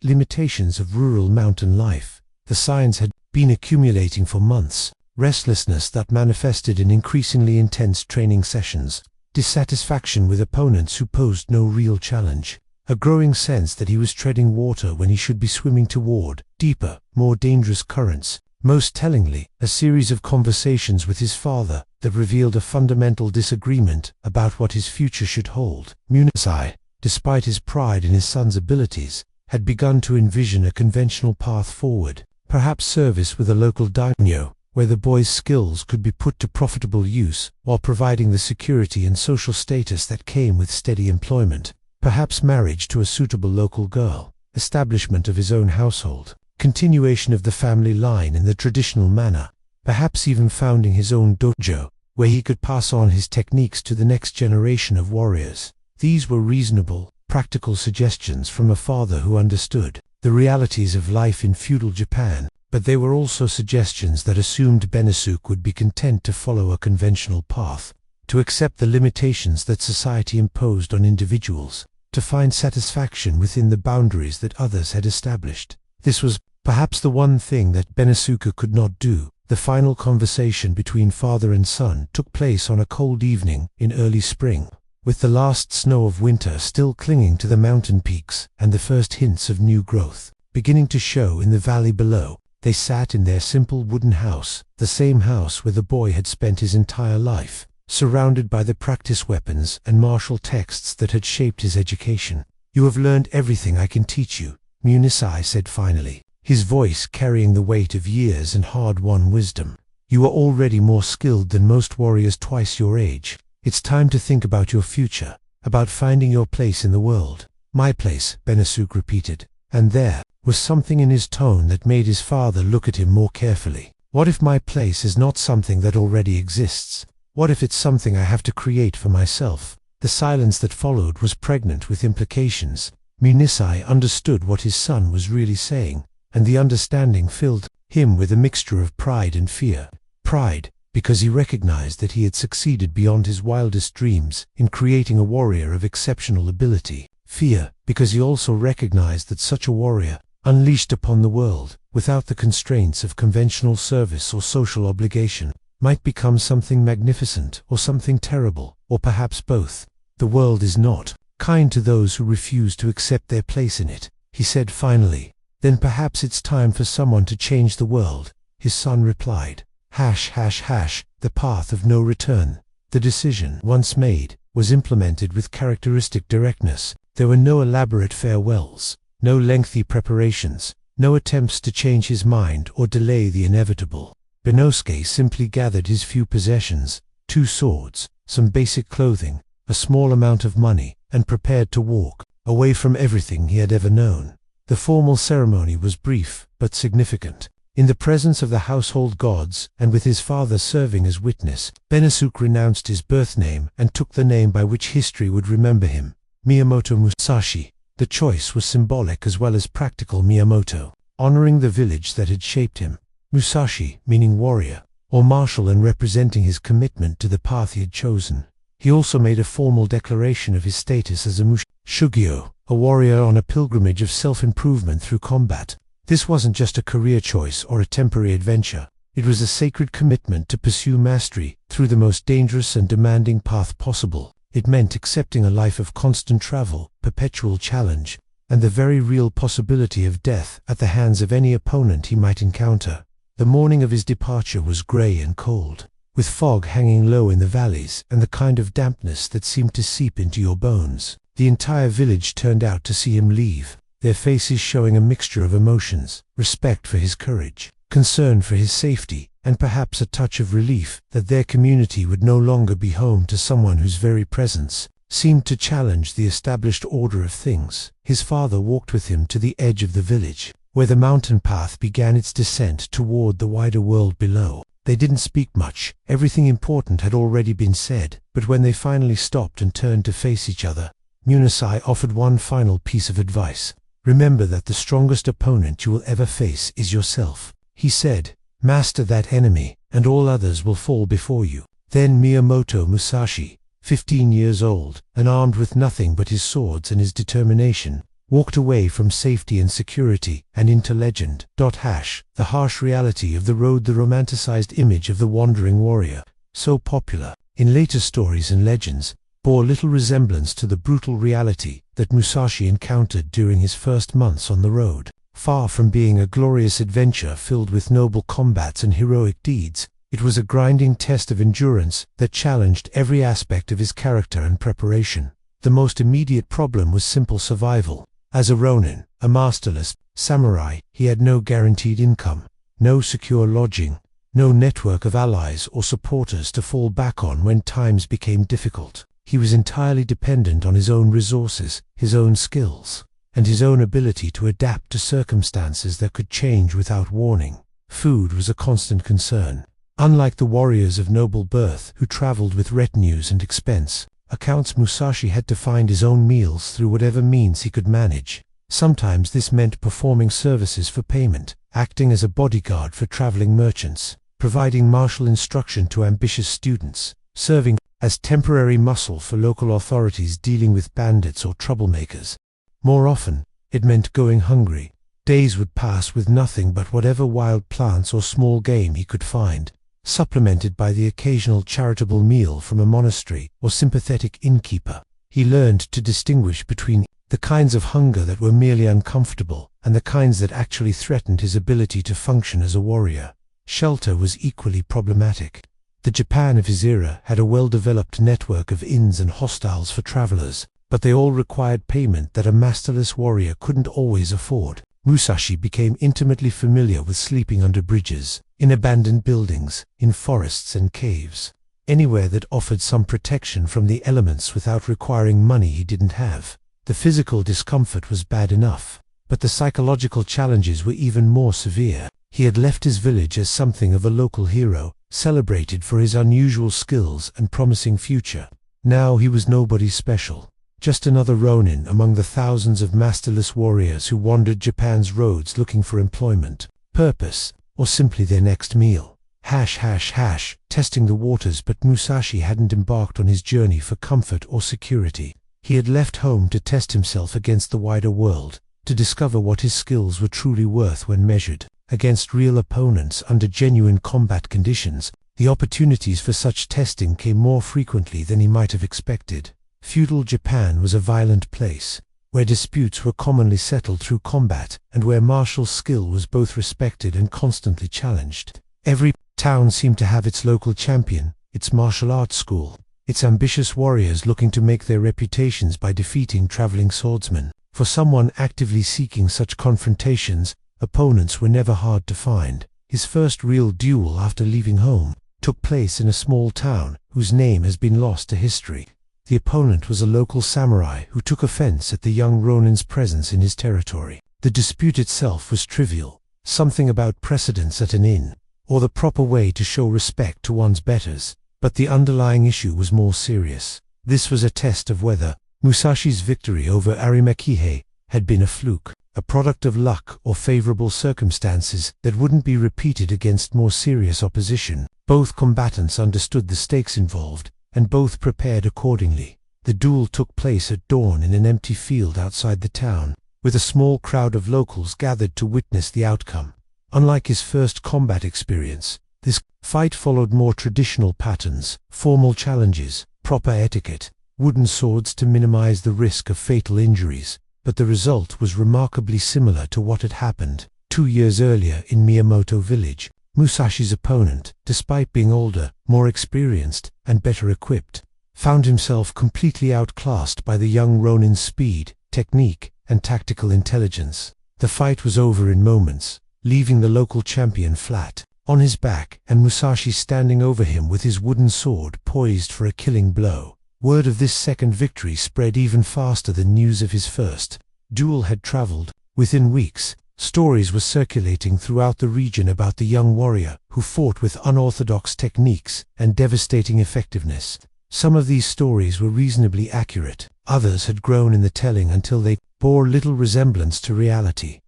limitations of rural mountain life. The signs had been accumulating for months, restlessness that manifested in increasingly intense training sessions, dissatisfaction with opponents who posed no real challenge, a growing sense that he was treading water when he should be swimming toward deeper, more dangerous currents. Most tellingly, a series of conversations with his father that revealed a fundamental disagreement about what his future should hold. Munisai, despite his pride in his son's abilities, had begun to envision a conventional path forward, perhaps service with a local daimyo, where the boy's skills could be put to profitable use while providing the security and social status that came with steady employment, perhaps marriage to a suitable local girl, establishment of his own household, continuation of the family line in the traditional manner, perhaps even founding his own dojo, where he could pass on his techniques to the next generation of warriors. These were reasonable, practical suggestions from a father who understood the realities of life in feudal Japan, but they were also suggestions that assumed Benasuke would be content to follow a conventional path, to accept the limitations that society imposed on individuals, to find satisfaction within the boundaries that others had established. This was perhaps the one thing that Benasuke could not do. The final conversation between father and son took place on a cold evening in early spring, with the last snow of winter still clinging to the mountain peaks and the first hints of new growth beginning to show in the valley below. They sat in their simple wooden house, the same house where the boy had spent his entire life, surrounded by the practice weapons and martial texts that had shaped his education. "You have learned everything I can teach you," Munisai said finally, his voice carrying the weight of years and hard-won wisdom. "You are already more skilled than most warriors twice your age. It's time to think about your future, about finding your place in the world." "My place," Benasuke repeated, and there was something in his tone that made his father look at him more carefully. "What if my place is not something that already exists? What if it's something I have to create for myself?" The silence that followed was pregnant with implications. Munisai understood what his son was really saying, and the understanding filled him with a mixture of pride and fear. Pride, because he recognized that he had succeeded beyond his wildest dreams in creating a warrior of exceptional ability. Fear, because he also recognized that such a warrior, unleashed upon the world, without the constraints of conventional service or social obligation, might become something magnificent or something terrible, or perhaps both. "The world is not kind to those who refuse to accept their place in it," he said finally. "Then perhaps it's time for someone to change the world," his son replied. The path of no return. The decision, once made, was implemented with characteristic directness. There were no elaborate farewells, no lengthy preparations, no attempts to change his mind or delay the inevitable. Benasuke simply gathered his few possessions, 2 swords, some basic clothing, a small amount of money, and prepared to walk away from everything he had ever known. The formal ceremony was brief but significant. In the presence of the household gods, and with his father serving as witness, Benasuke renounced his birth name and took the name by which history would remember him, Miyamoto Musashi. The choice was symbolic as well as practical. Miyamoto, honoring the village that had shaped him, Musashi, meaning warrior, or martial, and representing his commitment to the path he had chosen. He also made a formal declaration of his status as a Shugyo, a warrior on a pilgrimage of self-improvement through combat. This wasn't just a career choice or a temporary adventure. It was a sacred commitment to pursue mastery through the most dangerous and demanding path possible. It meant accepting a life of constant travel, perpetual challenge, and the very real possibility of death at the hands of any opponent he might encounter. The morning of his departure was grey and cold, with fog hanging low in the valleys and the kind of dampness that seemed to seep into your bones. The entire village turned out to see him leave, their faces showing a mixture of emotions: respect for his courage, concern for his safety, and perhaps a touch of relief that their community would no longer be home to someone whose very presence seemed to challenge the established order of things. His father walked with him to the edge of the village, where the mountain path began its descent toward the wider world below. They didn't speak much, everything important had already been said, but when they finally stopped and turned to face each other, Musashi offered one final piece of advice. "Remember that the strongest opponent you will ever face is yourself," he said. "Master that enemy, and all others will fall before you." Then Miyamoto Musashi, 15 years old, and armed with nothing but his swords and his determination, walked away from safety and security and into legend. The harsh reality of the road, the romanticized image of the wandering warrior, so popular in later stories and legends, bore little resemblance to the brutal reality that Musashi encountered during his first months on the road. Far from being a glorious adventure filled with noble combats and heroic deeds, it was a grinding test of endurance that challenged every aspect of his character and preparation. The most immediate problem was simple survival. As a ronin, a masterless samurai, he had no guaranteed income, no secure lodging, no network of allies or supporters to fall back on when times became difficult. He was entirely dependent on his own resources, his own skills, and his own ability to adapt to circumstances that could change without warning. Food was a constant concern. Unlike the warriors of noble birth who traveled with retinues and expense accounts, Musashi had to find his own meals through whatever means he could manage. Sometimes this meant performing services for payment, acting as a bodyguard for traveling merchants, providing martial instruction to ambitious students, serving as temporary muscle for local authorities dealing with bandits or troublemakers. More often, it meant going hungry. Days would pass with nothing but whatever wild plants or small game he could find, supplemented by the occasional charitable meal from a monastery or sympathetic innkeeper. He learned to distinguish between the kinds of hunger that were merely uncomfortable and the kinds that actually threatened his ability to function as a warrior. Shelter was equally problematic. The Japan of his era had a well-developed network of inns and hostels for travelers, but they all required payment that a masterless warrior couldn't always afford. Musashi became intimately familiar with sleeping under bridges, in abandoned buildings, in forests and caves, anywhere that offered some protection from the elements without requiring money he didn't have. The physical discomfort was bad enough, but the psychological challenges were even more severe. He had left his village as something of a local hero, celebrated for his unusual skills and promising future. Now he was nobody special, just another ronin among the thousands of masterless warriors who wandered Japan's roads looking for employment, purpose, or simply their next meal. Testing the waters, but Musashi hadn't embarked on his journey for comfort or security. He had left home to test himself against the wider world, to discover what his skills were truly worth when measured against real opponents under genuine combat conditions. The opportunities for such testing came more frequently than he might have expected. Feudal Japan was a violent place, where disputes were commonly settled through combat, and where martial skill was both respected and constantly challenged. Every town seemed to have its local champion, its martial arts school, its ambitious warriors looking to make their reputations by defeating traveling swordsmen. For someone actively seeking such confrontations, opponents were never hard to find. His first real duel after leaving home took place in a small town whose name has been lost to history. The opponent was a local samurai who took offense at the young ronin's presence in his territory. The dispute itself was trivial, something about precedence at an inn, or the proper way to show respect to one's betters, but the underlying issue was more serious. This was a test of whether Musashi's victory over Arimakihei had been a fluke, a product of luck or favorable circumstances that wouldn't be repeated against more serious opposition. Both combatants understood the stakes involved, and both prepared accordingly. The duel took place at dawn in an empty field outside the town, with a small crowd of locals gathered to witness the outcome. Unlike his first combat experience, this fight followed more traditional patterns: formal challenges, proper etiquette, wooden swords to minimize the risk of fatal injuries. But the result was remarkably similar to what had happened 2 years earlier in Miyamoto village. Musashi's opponent, despite being older, more experienced, and better equipped, found himself completely outclassed by the young Ronin's speed, technique, and tactical intelligence. The fight was over in moments, leaving the local champion flat on his back and Musashi standing over him with his wooden sword poised for a killing blow. Word of this second victory spread even faster than news of his first duel had traveled. Within weeks, stories were circulating throughout the region about the young warrior who fought with unorthodox techniques and devastating effectiveness. Some of these stories were reasonably accurate, others had grown in the telling until they bore little resemblance to reality.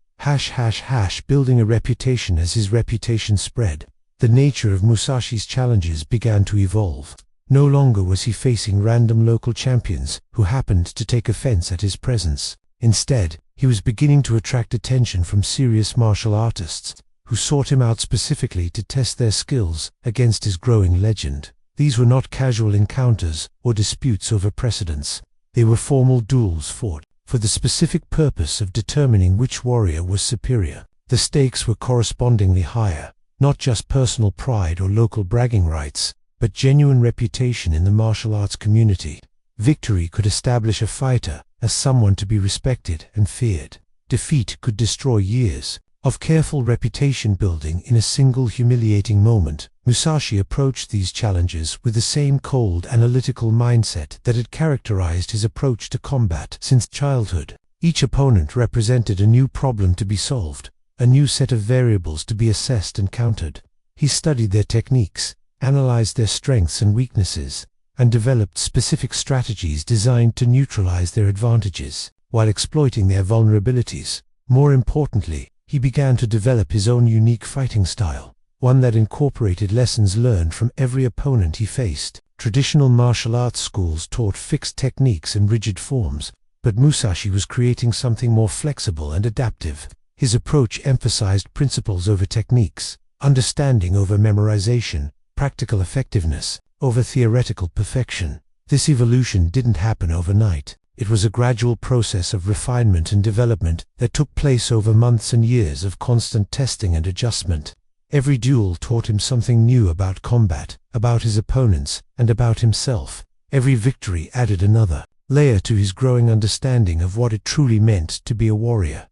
Building a reputation. As his reputation spread, the nature of Musashi's challenges began to evolve. No longer was he facing random local champions who happened to take offense at his presence. Instead, he was beginning to attract attention from serious martial artists who sought him out specifically to test their skills against his growing legend. These were not casual encounters or disputes over precedence. They were formal duels fought for the specific purpose of determining which warrior was superior. The stakes were correspondingly higher, not just personal pride or local bragging rights, but genuine reputation in the martial arts community. Victory could establish a fighter as someone to be respected and feared. Defeat could destroy years of careful reputation building in a single humiliating moment. Musashi approached these challenges with the same cold, analytical mindset that had characterized his approach to combat since childhood. Each opponent represented a new problem to be solved, a new set of variables to be assessed and countered. He studied their techniques, analyzed their strengths and weaknesses, and developed specific strategies designed to neutralize their advantages while exploiting their vulnerabilities. More importantly, he began to develop his own unique fighting style, one that incorporated lessons learned from every opponent he faced. Traditional martial arts schools taught fixed techniques and rigid forms, but Musashi was creating something more flexible and adaptive. His approach emphasized principles over techniques, understanding over memorization, practical effectiveness over theoretical perfection. This evolution didn't happen overnight. It was a gradual process of refinement and development that took place over months and years of constant testing and adjustment. Every duel taught him something new about combat, about his opponents, and about himself. Every victory added another layer to his growing understanding of what it truly meant to be a warrior.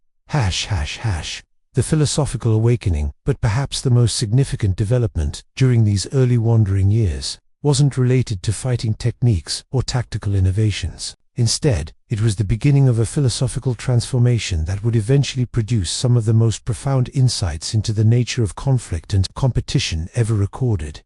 The philosophical awakening, but perhaps the most significant development during these early wandering years, wasn't related to fighting techniques or tactical innovations. Instead, it was the beginning of a philosophical transformation that would eventually produce some of the most profound insights into the nature of conflict and competition ever recorded.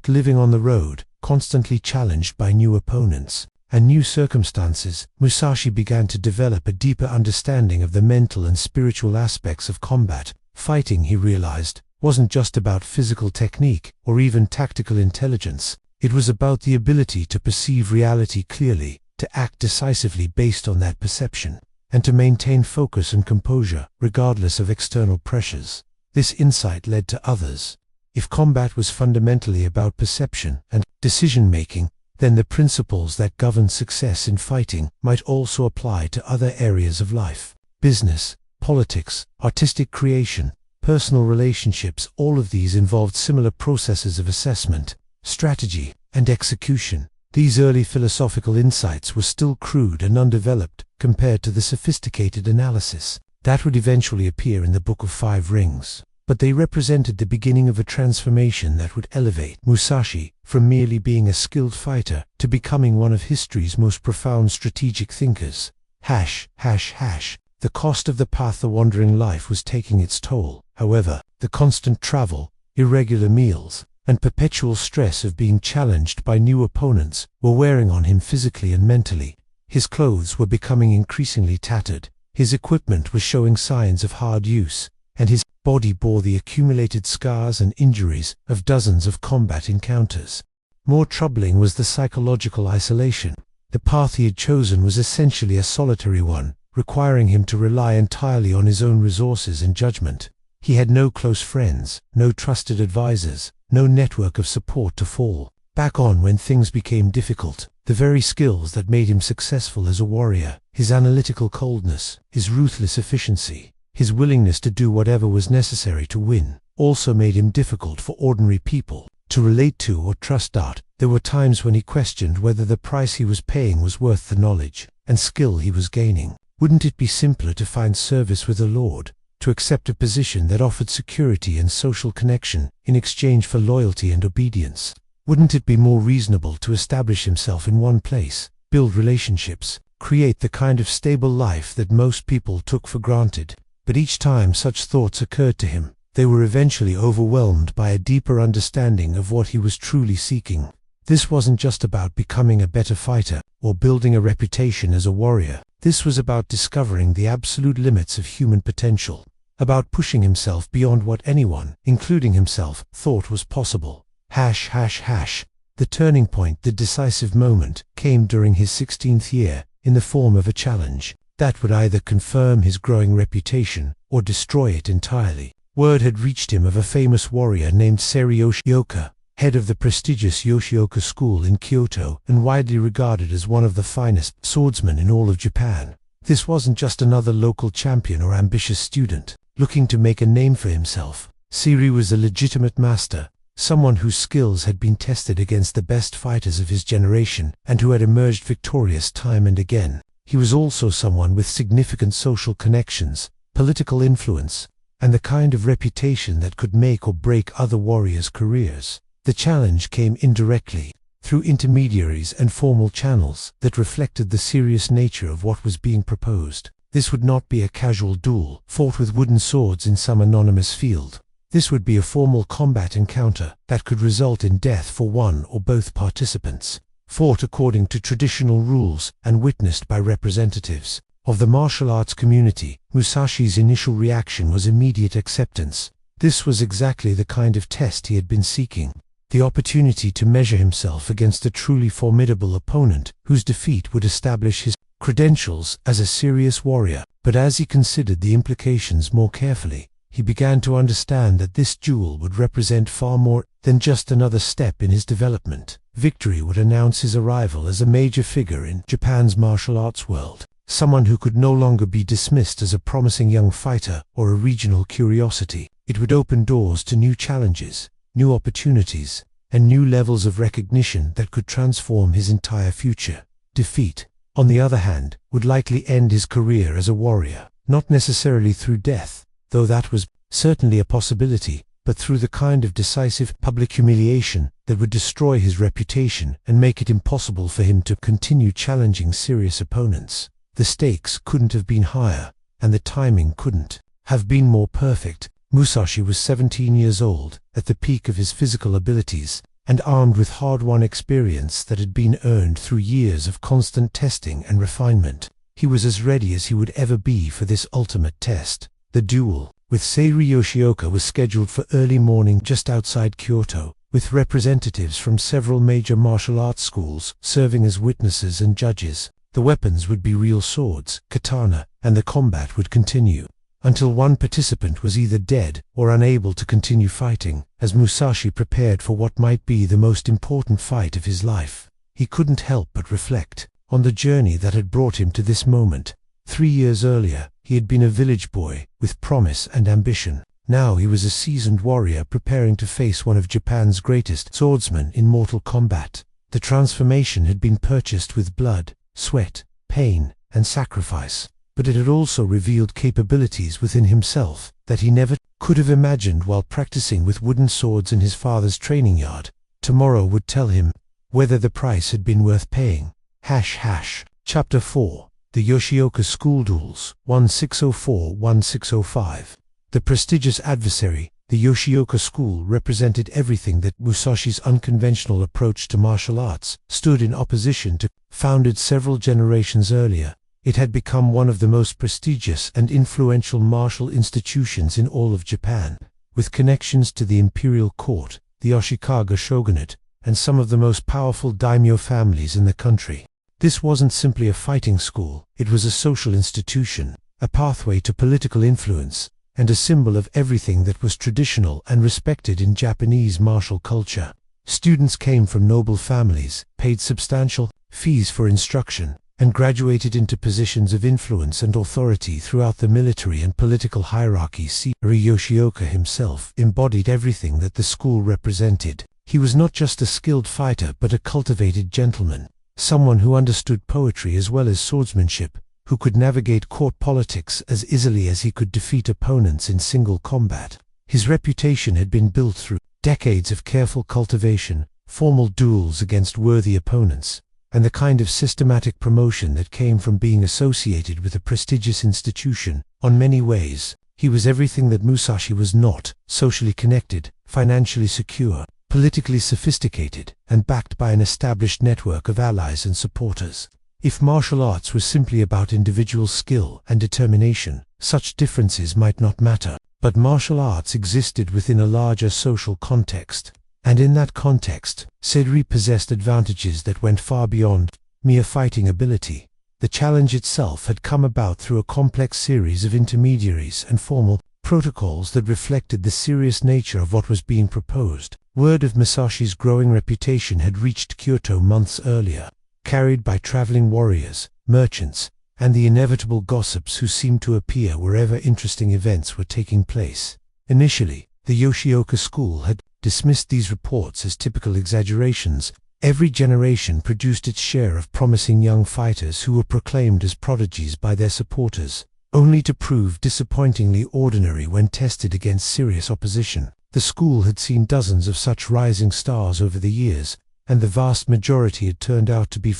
Living on the road, constantly challenged by new opponents and new circumstances, Musashi began to develop a deeper understanding of the mental and spiritual aspects of combat. Fighting, he realized, wasn't just about physical technique or even tactical intelligence. It was about the ability to perceive reality clearly, to act decisively based on that perception, and to maintain focus and composure regardless of external pressures. This insight led to others. If combat was fundamentally about perception and decision-making, then the principles that govern success in fighting might also apply to other areas of life. Business, politics, artistic creation, personal relationships, all of these involved similar processes of assessment, strategy, and execution. These early philosophical insights were still crude and undeveloped compared to the sophisticated analysis that would eventually appear in the Book of Five Rings. But they represented the beginning of a transformation that would elevate Musashi from merely being a skilled fighter to becoming one of history's most profound strategic thinkers. The cost of the path the wandering life was taking its toll. However, the constant travel, irregular meals, and perpetual stress of being challenged by new opponents were wearing on him physically and mentally. His clothes were becoming increasingly tattered, His equipment was showing signs of hard use, and his body bore the accumulated scars and injuries of dozens of combat encounters. More troubling was the psychological isolation. The path he had chosen was essentially a solitary one, requiring him to rely entirely on his own resources and judgment. He had no close friends, no trusted advisors, no network of support to fall back on when things became difficult. The very skills that made him successful as a warrior, his analytical coldness, his ruthless efficiency, his willingness to do whatever was necessary to win, also made him difficult for ordinary people to relate to or trust. There were times when he questioned whether the price he was paying was worth the knowledge and skill he was gaining. Wouldn't it be simpler to find service with the Lord, to accept a position that offered security and social connection in exchange for loyalty and obedience? Wouldn't it be more reasonable to establish himself in one place, build relationships, create the kind of stable life that most people took for granted? But each time such thoughts occurred to him, they were eventually overwhelmed by a deeper understanding of what he was truly seeking. This wasn't just about becoming a better fighter or building a reputation as a warrior. This was about discovering the absolute limits of human potential, about pushing himself beyond what anyone, including himself, thought was possible. The turning point, the decisive moment, came during his 16th year, in the form of a challenge that would either confirm his growing reputation or destroy it entirely. Word had reached him of a famous warrior named Seiri Yoshioka, head of the prestigious Yoshioka school in Kyoto and widely regarded as one of the finest swordsmen in all of Japan. This wasn't just another local champion or ambitious student looking to make a name for himself. Seiri was a legitimate master, someone whose skills had been tested against the best fighters of his generation and who had emerged victorious time and again. He was also someone with significant social connections, political influence, and the kind of reputation that could make or break other warriors' careers. The challenge came indirectly, through intermediaries and formal channels that reflected the serious nature of what was being proposed. This would not be a casual duel, fought with wooden swords in some anonymous field. This would be a formal combat encounter that could result in death for one or both participants, fought according to traditional rules and witnessed by representatives of the martial arts community. Musashi's initial reaction was immediate acceptance. This was exactly the kind of test he had been seeking, the opportunity to measure himself against a truly formidable opponent whose defeat would establish his credentials as a serious warrior. But as he considered the implications more carefully, he began to understand that this duel would represent far more than just another step in his development. Victory would announce his arrival as a major figure in Japan's martial arts world, someone who could no longer be dismissed as a promising young fighter or a regional curiosity. It would open doors to new challenges, new opportunities, and new levels of recognition that could transform his entire future. Defeat, on the other hand, would likely end his career as a warrior, not necessarily through death, though that was certainly a possibility, but through the kind of decisive public humiliation that would destroy his reputation and make it impossible for him to continue challenging serious opponents. The stakes couldn't have been higher, and the timing couldn't have been more perfect. Musashi was 17 years old, at the peak of his physical abilities, and armed with hard-won experience that had been earned through years of constant testing and refinement. He was as ready as he would ever be for this ultimate test. The duel with Seiri Yoshioka was scheduled for early morning just outside Kyoto, with representatives from several major martial arts schools serving as witnesses and judges. The weapons would be real swords, katana, and the combat would continue until one participant was either dead or unable to continue fighting. As Musashi prepared for what might be the most important fight of his life, he couldn't help but reflect on the journey that had brought him to this moment. 3 years earlier, he had been a village boy with promise and ambition. Now he was a seasoned warrior preparing to face one of Japan's greatest swordsmen in mortal combat. The transformation had been purchased with blood, sweat, pain, and sacrifice, but it had also revealed capabilities within himself that he never could have imagined while practicing with wooden swords in his father's training yard. Tomorrow would tell him whether the price had been worth paying. Chapter 4. The Yoshioka School Duels, 1604-1605. The prestigious adversary, the Yoshioka school, represented everything that Musashi's unconventional approach to martial arts stood in opposition to. Founded several generations earlier, It had become one of the most prestigious and influential martial institutions in all of Japan, with connections to the imperial court, the Ashikaga shogunate, and some of the most powerful daimyo families in the country. This wasn't simply a fighting school, it was a social institution, a pathway to political influence, and a symbol of everything that was traditional and respected in Japanese martial culture. Students came from noble families, paid substantial fees for instruction, and graduated into positions of influence and authority throughout the military and political hierarchy. Yoshioka himself embodied everything that the school represented. He was not just a skilled fighter but a cultivated gentleman, someone who understood poetry as well as swordsmanship, who could navigate court politics as easily as he could defeat opponents in single combat. His reputation had been built through decades of careful cultivation, formal duels against worthy opponents, and the kind of systematic promotion that came from being associated with a prestigious institution. On many ways, he was everything that Musashi was not: socially connected, financially secure, politically sophisticated, and backed by an established network of allies and supporters. If martial arts was simply about individual skill and determination, such differences might not matter. But martial arts existed within a larger social context, and in that context, Seiri possessed advantages that went far beyond mere fighting ability. The challenge itself had come about through a complex series of intermediaries and formal protocols that reflected the serious nature of what was being proposed. Word of Musashi's growing reputation had reached Kyoto months earlier, carried by traveling warriors, merchants, and the inevitable gossips who seemed to appear wherever interesting events were taking place. Initially, the Yoshioka school had dismissed these reports as typical exaggerations. Every generation produced its share of promising young fighters who were proclaimed as prodigies by their supporters, only to prove disappointingly ordinary when tested against serious opposition. The school had seen dozens of such rising stars over the years, and the vast majority had turned out to be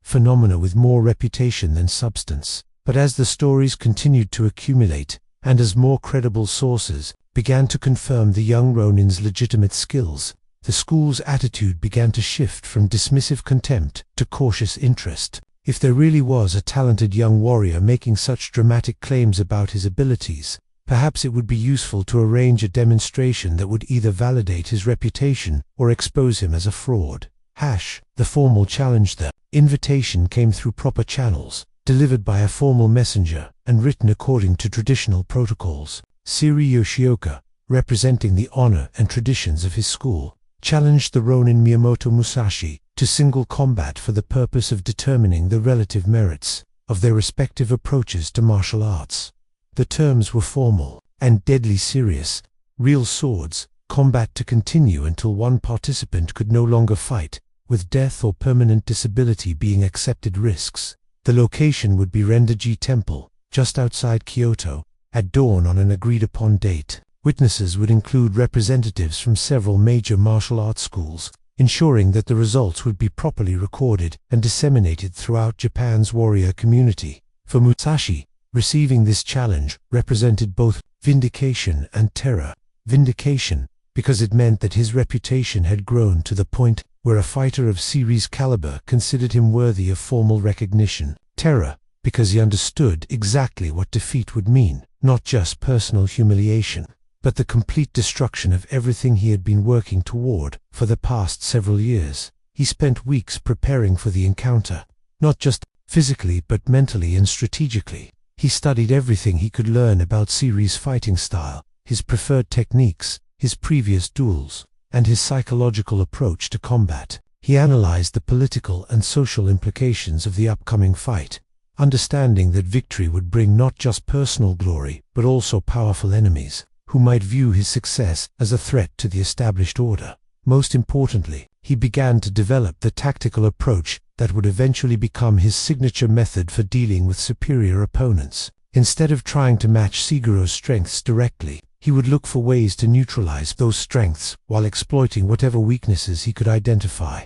phenomena with more reputation than substance. But as the stories continued to accumulate, and as more credible sources began to confirm the young Ronin's legitimate skills, the school's attitude began to shift from dismissive contempt to cautious interest. If there really was a talented young warrior making such dramatic claims about his abilities, perhaps it would be useful to arrange a demonstration that would either validate his reputation or expose him as a fraud. The formal challenge. The invitation came through proper channels, delivered by a formal messenger, and written according to traditional protocols. Seiri Yoshioka, representing the honor and traditions of his school, challenged the Ronin Miyamoto Musashi to single combat for the purpose of determining the relative merits of their respective approaches to martial arts. The terms were formal and deadly serious: real swords, combat to continue until one participant could no longer fight, with death or permanent disability being accepted risks. The location would be Rendaji Temple, just outside Kyoto, at dawn on an agreed-upon date. Witnesses would include representatives from several major martial arts schools, ensuring that the results would be properly recorded and disseminated throughout Japan's warrior community. For Musashi, receiving this challenge represented both vindication and terror. Vindication, because it meant that his reputation had grown to the point where a fighter of Seiri's caliber considered him worthy of formal recognition. Terror, because he understood exactly what defeat would mean: not just personal humiliation, but the complete destruction of everything he had been working toward for the past several years. He spent weeks preparing for the encounter, not just physically but mentally and strategically. He studied everything he could learn about Seiri's fighting style, his preferred techniques, his previous duels, and his psychological approach to combat. He analyzed the political and social implications of the upcoming fight, understanding that victory would bring not just personal glory but also powerful enemies, who might view his success as a threat to the established order. Most importantly, he began to develop the tactical approach that would eventually become his signature method for dealing with superior opponents. Instead of trying to match Shigeru's strengths directly, he would look for ways to neutralize those strengths while exploiting whatever weaknesses he could identify.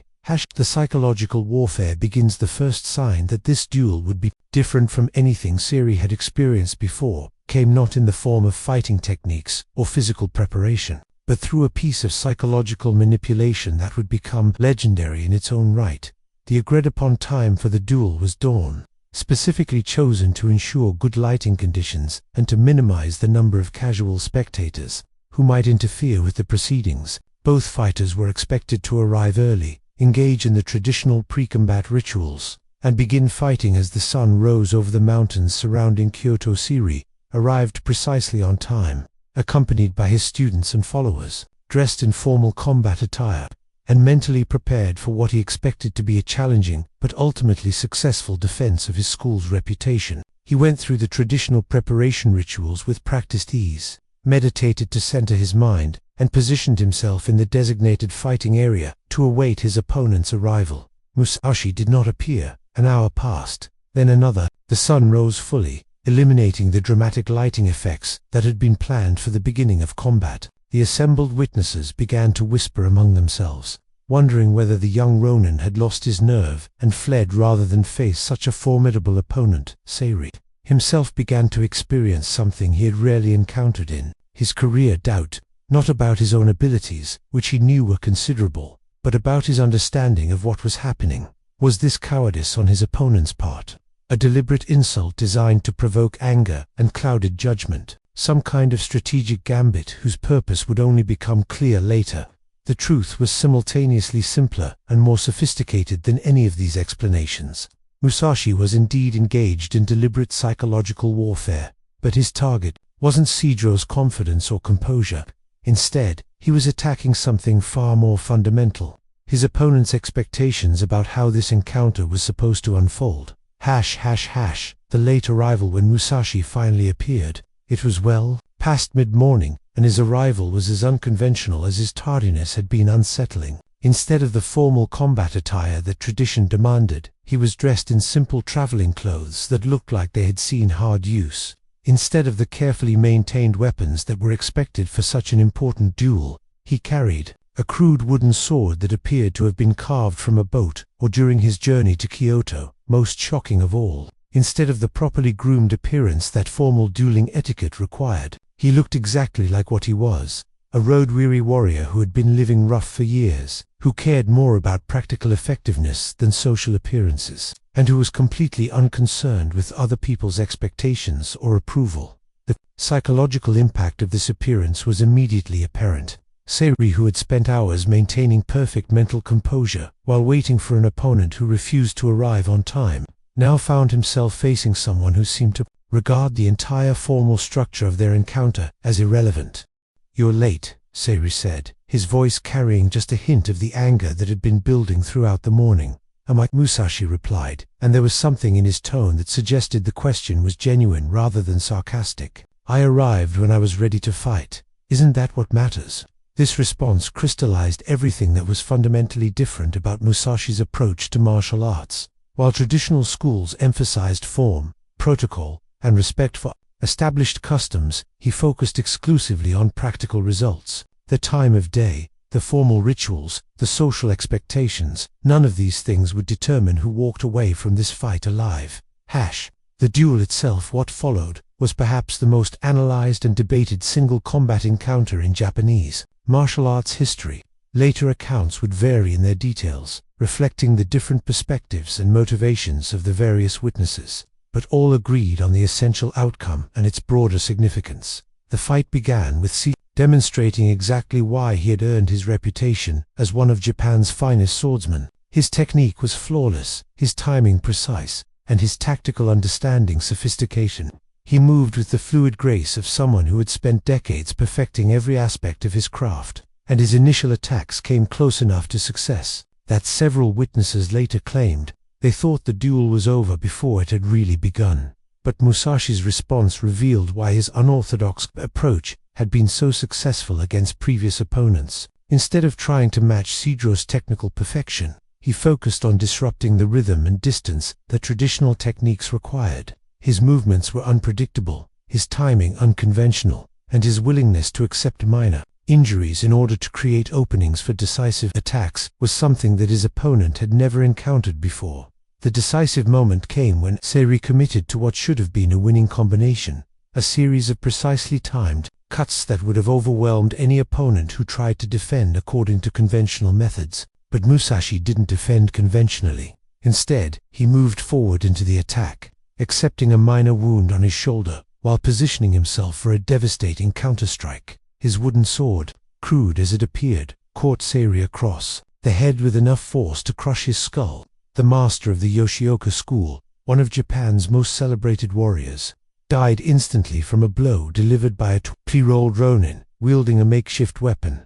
The psychological warfare begins. The first sign that this duel would be different from anything Seiri had experienced before came not in the form of fighting techniques or physical preparation, but through a piece of psychological manipulation that would become legendary in its own right. The agreed-upon time for the duel was dawn. specifically chosen to ensure good lighting conditions and to minimize the number of casual spectators who might interfere with the proceedings. Both fighters were expected to arrive early, engage in the traditional pre-combat rituals, and begin fighting as the sun rose over the mountains surrounding Kyoto. Seiri arrived precisely on time, accompanied by his students and followers, dressed in formal combat attire, and mentally prepared for what he expected to be a challenging but ultimately successful defense of his school's reputation. He went through the traditional preparation rituals with practiced ease, meditated to center his mind, and positioned himself in the designated fighting area to await his opponent's arrival. Musashi did not appear. An hour passed, then another. The sun rose fully, eliminating the dramatic lighting effects that had been planned for the beginning of combat. The assembled witnesses began to whisper among themselves, wondering whether the young Ronin had lost his nerve and fled rather than face such a formidable opponent. Seiri himself began to experience something he had rarely encountered in his career: doubt, not about his own abilities, which he knew were considerable, but about his understanding of what was happening. Was this cowardice on his opponent's part? A deliberate insult designed to provoke anger and clouded judgment? Some kind of strategic gambit whose purpose would only become clear later? The truth was simultaneously simpler and more sophisticated than any of these explanations. Musashi was indeed engaged in deliberate psychological warfare, but his target wasn't Sidro's confidence or composure. Instead, he was attacking something far more fundamental: his opponent's expectations about how this encounter was supposed to unfold. The late arrival. When Musashi finally appeared, it was well past mid-morning, and his arrival was as unconventional as his tardiness had been unsettling. Instead of the formal combat attire that tradition demanded, he was dressed in simple traveling clothes that looked like they had seen hard use. Instead of the carefully maintained weapons that were expected for such an important duel, he carried a crude wooden sword that appeared to have been carved from a boat or during his journey to Kyoto. Most shocking of all, instead of the properly groomed appearance that formal dueling etiquette required, he looked exactly like what he was: a road-weary warrior who had been living rough for years, who cared more about practical effectiveness than social appearances, and who was completely unconcerned with other people's expectations or approval. The psychological impact of this appearance was immediately apparent. Seiri, who had spent hours maintaining perfect mental composure while waiting for an opponent who refused to arrive on time, now found himself facing someone who seemed to regard the entire formal structure of their encounter as irrelevant. "You're late," Seiri said, his voice carrying just a hint of the anger that had been building throughout the morning. "Am I?" Musashi replied, and there was something in his tone that suggested the question was genuine rather than sarcastic. "I arrived when I was ready to fight. Isn't that what matters?" This response crystallized everything that was fundamentally different about Musashi's approach to martial arts. While traditional schools emphasized form, protocol, and respect for established customs, he focused exclusively on practical results. The time of day, the formal rituals, the social expectations, none of these things would determine who walked away from this fight alive. The duel itself, what followed, was perhaps the most analyzed and debated single combat encounter in Japanese martial arts history. Later accounts would vary in their details, reflecting the different perspectives and motivations of the various witnesses, but all agreed on the essential outcome and its broader significance. The fight began with Sidro demonstrating exactly why he had earned his reputation as one of Japan's finest swordsmen. His technique was flawless, his timing precise, and his tactical understanding sophistication. He moved with the fluid grace of someone who had spent decades perfecting every aspect of his craft, and his initial attacks came close enough to success that several witnesses later claimed they thought the duel was over before it had really begun. But Musashi's response revealed why his unorthodox approach had been so successful against previous opponents. Instead of trying to match Sidro's technical perfection, he focused on disrupting the rhythm and distance that traditional techniques required. His movements were unpredictable, his timing unconventional, and his willingness to accept minor injuries in order to create openings for decisive attacks was something that his opponent had never encountered before. The decisive moment came when Seiri committed to what should have been a winning combination, a series of precisely timed cuts that would have overwhelmed any opponent who tried to defend according to conventional methods. But Musashi didn't defend conventionally. Instead, he moved forward into the attack, accepting a minor wound on his shoulder, while positioning himself for a devastating counterstrike. His wooden sword, crude as it appeared, caught Seiri across the head with enough force to crush his skull. The master of the Yoshioka school, one of Japan's most celebrated warriors, died instantly from a blow delivered by a pre-rolled ronin, wielding a makeshift weapon.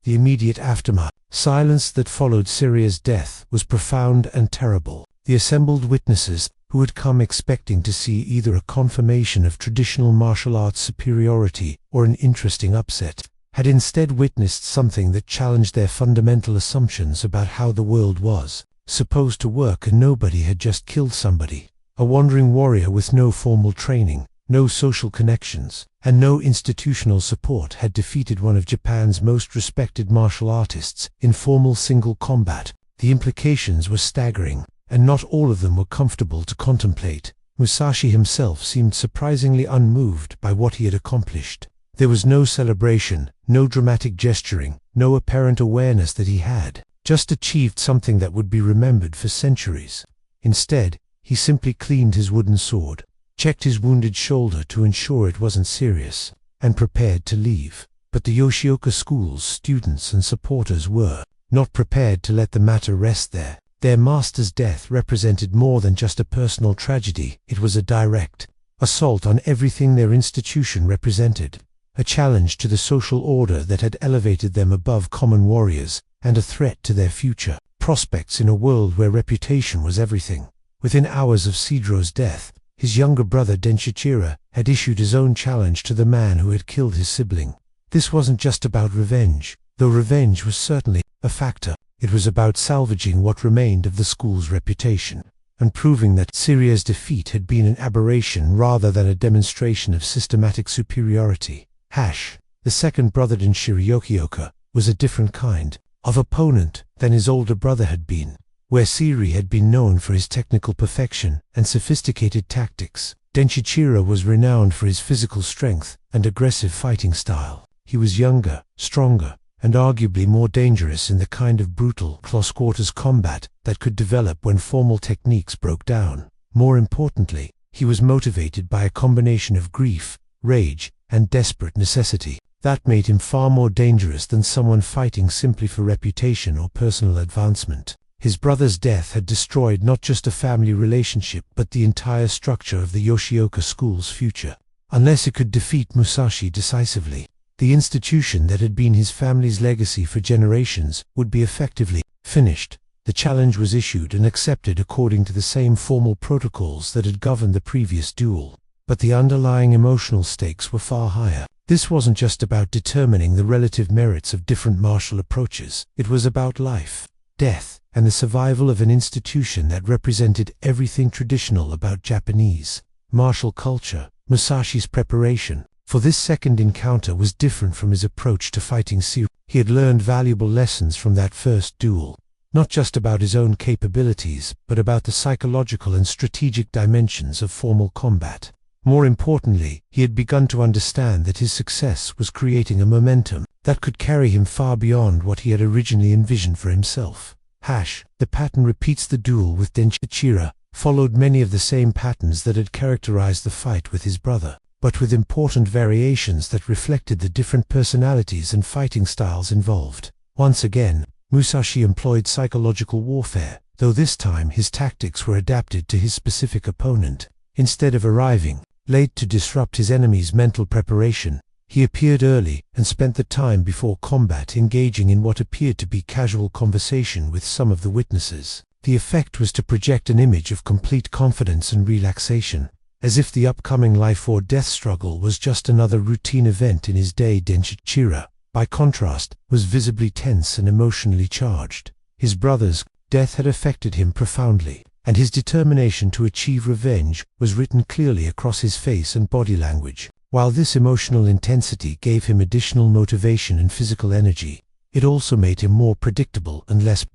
The immediate aftermath, silence that followed Seiri's death, was profound and terrible. The assembled witnesses, who had come expecting to see either a confirmation of traditional martial arts superiority or an interesting upset, had instead witnessed something that challenged their fundamental assumptions about how the world was supposed to work, and nobody had just killed somebody. A wandering warrior with no formal training, no social connections, and no institutional support had defeated one of Japan's most respected martial artists in formal single combat. The implications were staggering, and not all of them were comfortable to contemplate. Musashi himself seemed surprisingly unmoved by what he had accomplished. There was no celebration, no dramatic gesturing, no apparent awareness that he had just achieved something that would be remembered for centuries. Instead, he simply cleaned his wooden sword, checked his wounded shoulder to ensure it wasn't serious, and prepared to leave. But the Yoshioka school's students and supporters were not prepared to let the matter rest there. Their master's death represented more than just a personal tragedy. It was a direct assault on everything their institution represented, a challenge to the social order that had elevated them above common warriors, and a threat to their future prospects in a world where reputation was everything. Within hours of Sidro's death, his younger brother Denshichira had issued his own challenge to the man who had killed his sibling. This wasn't just about revenge, though revenge was certainly a factor. It was about salvaging what remained of the school's reputation, and proving that Seiri's defeat had been an aberration rather than a demonstration of systematic superiority. The second brother Denshiryokioka was a different kind of opponent than his older brother had been. Where Seiri had been known for his technical perfection and sophisticated tactics, Denshichira was renowned for his physical strength and aggressive fighting style. He was younger, stronger, and arguably more dangerous in the kind of brutal, close-quarters combat that could develop when formal techniques broke down. More importantly, he was motivated by a combination of grief, rage, and desperate necessity. That made him far more dangerous than someone fighting simply for reputation or personal advancement. His brother's death had destroyed not just a family relationship but the entire structure of the Yoshioka school's future. Unless it could defeat Musashi decisively, the institution that had been his family's legacy for generations would be effectively finished. The challenge was issued and accepted according to the same formal protocols that had governed the previous duel. But the underlying emotional stakes were far higher. This wasn't just about determining the relative merits of different martial approaches. It was about life, death, and the survival of an institution that represented everything traditional about Japanese martial culture. Musashi's preparation for this second encounter was different from his approach to fighting Seiri. He had learned valuable lessons from that first duel, not just about his own capabilities, but about the psychological and strategic dimensions of formal combat. More importantly, he had begun to understand that his success was creating a momentum that could carry him far beyond what he had originally envisioned for himself. The pattern repeats. The duel with Denshichira followed many of the same patterns that had characterized the fight with his brother, but with important variations that reflected the different personalities and fighting styles involved. Once again, Musashi employed psychological warfare, though this time his tactics were adapted to his specific opponent. Instead of arriving late to disrupt his enemy's mental preparation, he appeared early and spent the time before combat engaging in what appeared to be casual conversation with some of the witnesses. The effect was to project an image of complete confidence and relaxation, as if the upcoming life-or-death struggle was just another routine event in his day. Denshichira, by contrast, was visibly tense and emotionally charged. His brother's death had affected him profoundly, and his determination to achieve revenge was written clearly across his face and body language. While this emotional intensity gave him additional motivation and physical energy, it also made him more predictable and less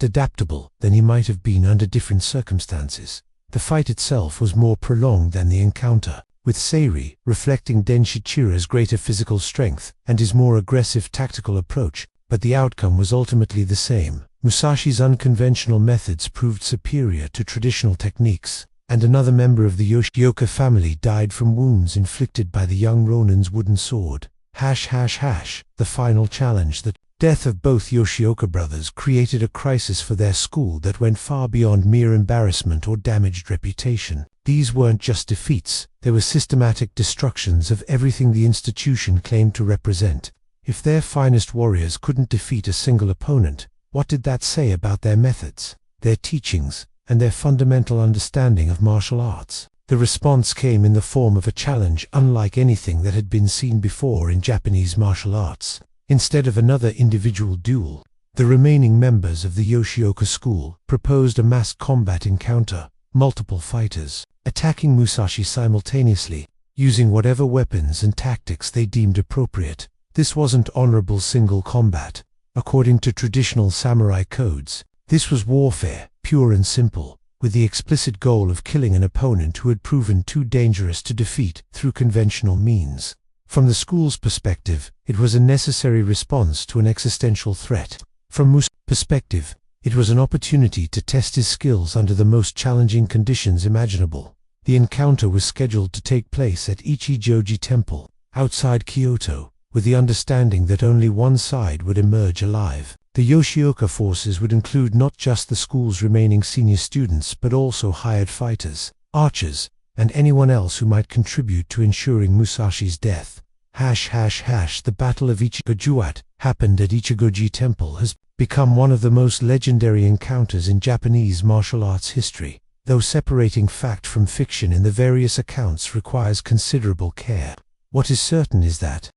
adaptable than he might have been under different circumstances. The fight itself was more prolonged than the encounter, with Seiri reflecting Denshichira's greater physical strength and his more aggressive tactical approach, but the outcome was ultimately the same. Musashi's unconventional methods proved superior to traditional techniques, and another member of the Yoshioka family died from wounds inflicted by the young Ronin's wooden sword. The final challenge. The death of both Yoshioka brothers created a crisis for their school that went far beyond mere embarrassment or damaged reputation. These weren't just defeats, they were systematic destructions of everything the institution claimed to represent. If their finest warriors couldn't defeat a single opponent, what did that say about their methods, their teachings, and their fundamental understanding of martial arts? The response came in the form of a challenge unlike anything that had been seen before in Japanese martial arts. Instead of another individual duel, the remaining members of the Yoshioka school proposed a mass combat encounter, multiple fighters attacking Musashi simultaneously, using whatever weapons and tactics they deemed appropriate. This wasn't honorable single combat. According to traditional samurai codes, this was warfare, pure and simple, with the explicit goal of killing an opponent who had proven too dangerous to defeat through conventional means. From the school's perspective, it was a necessary response to an existential threat. From Musashi's perspective, it was an opportunity to test his skills under the most challenging conditions imaginable. The encounter was scheduled to take place at Ichijoji Temple, outside Kyoto, with the understanding that only one side would emerge alive. The Yoshioka forces would include not just the school's remaining senior students but also hired fighters, archers, and anyone else who might contribute to ensuring Musashi's death. The Battle of Ichigo-Juat happened at Ichigoji Temple has become one of the most legendary encounters in Japanese martial arts history, though separating fact from fiction in the various accounts requires considerable care. What is certain is that,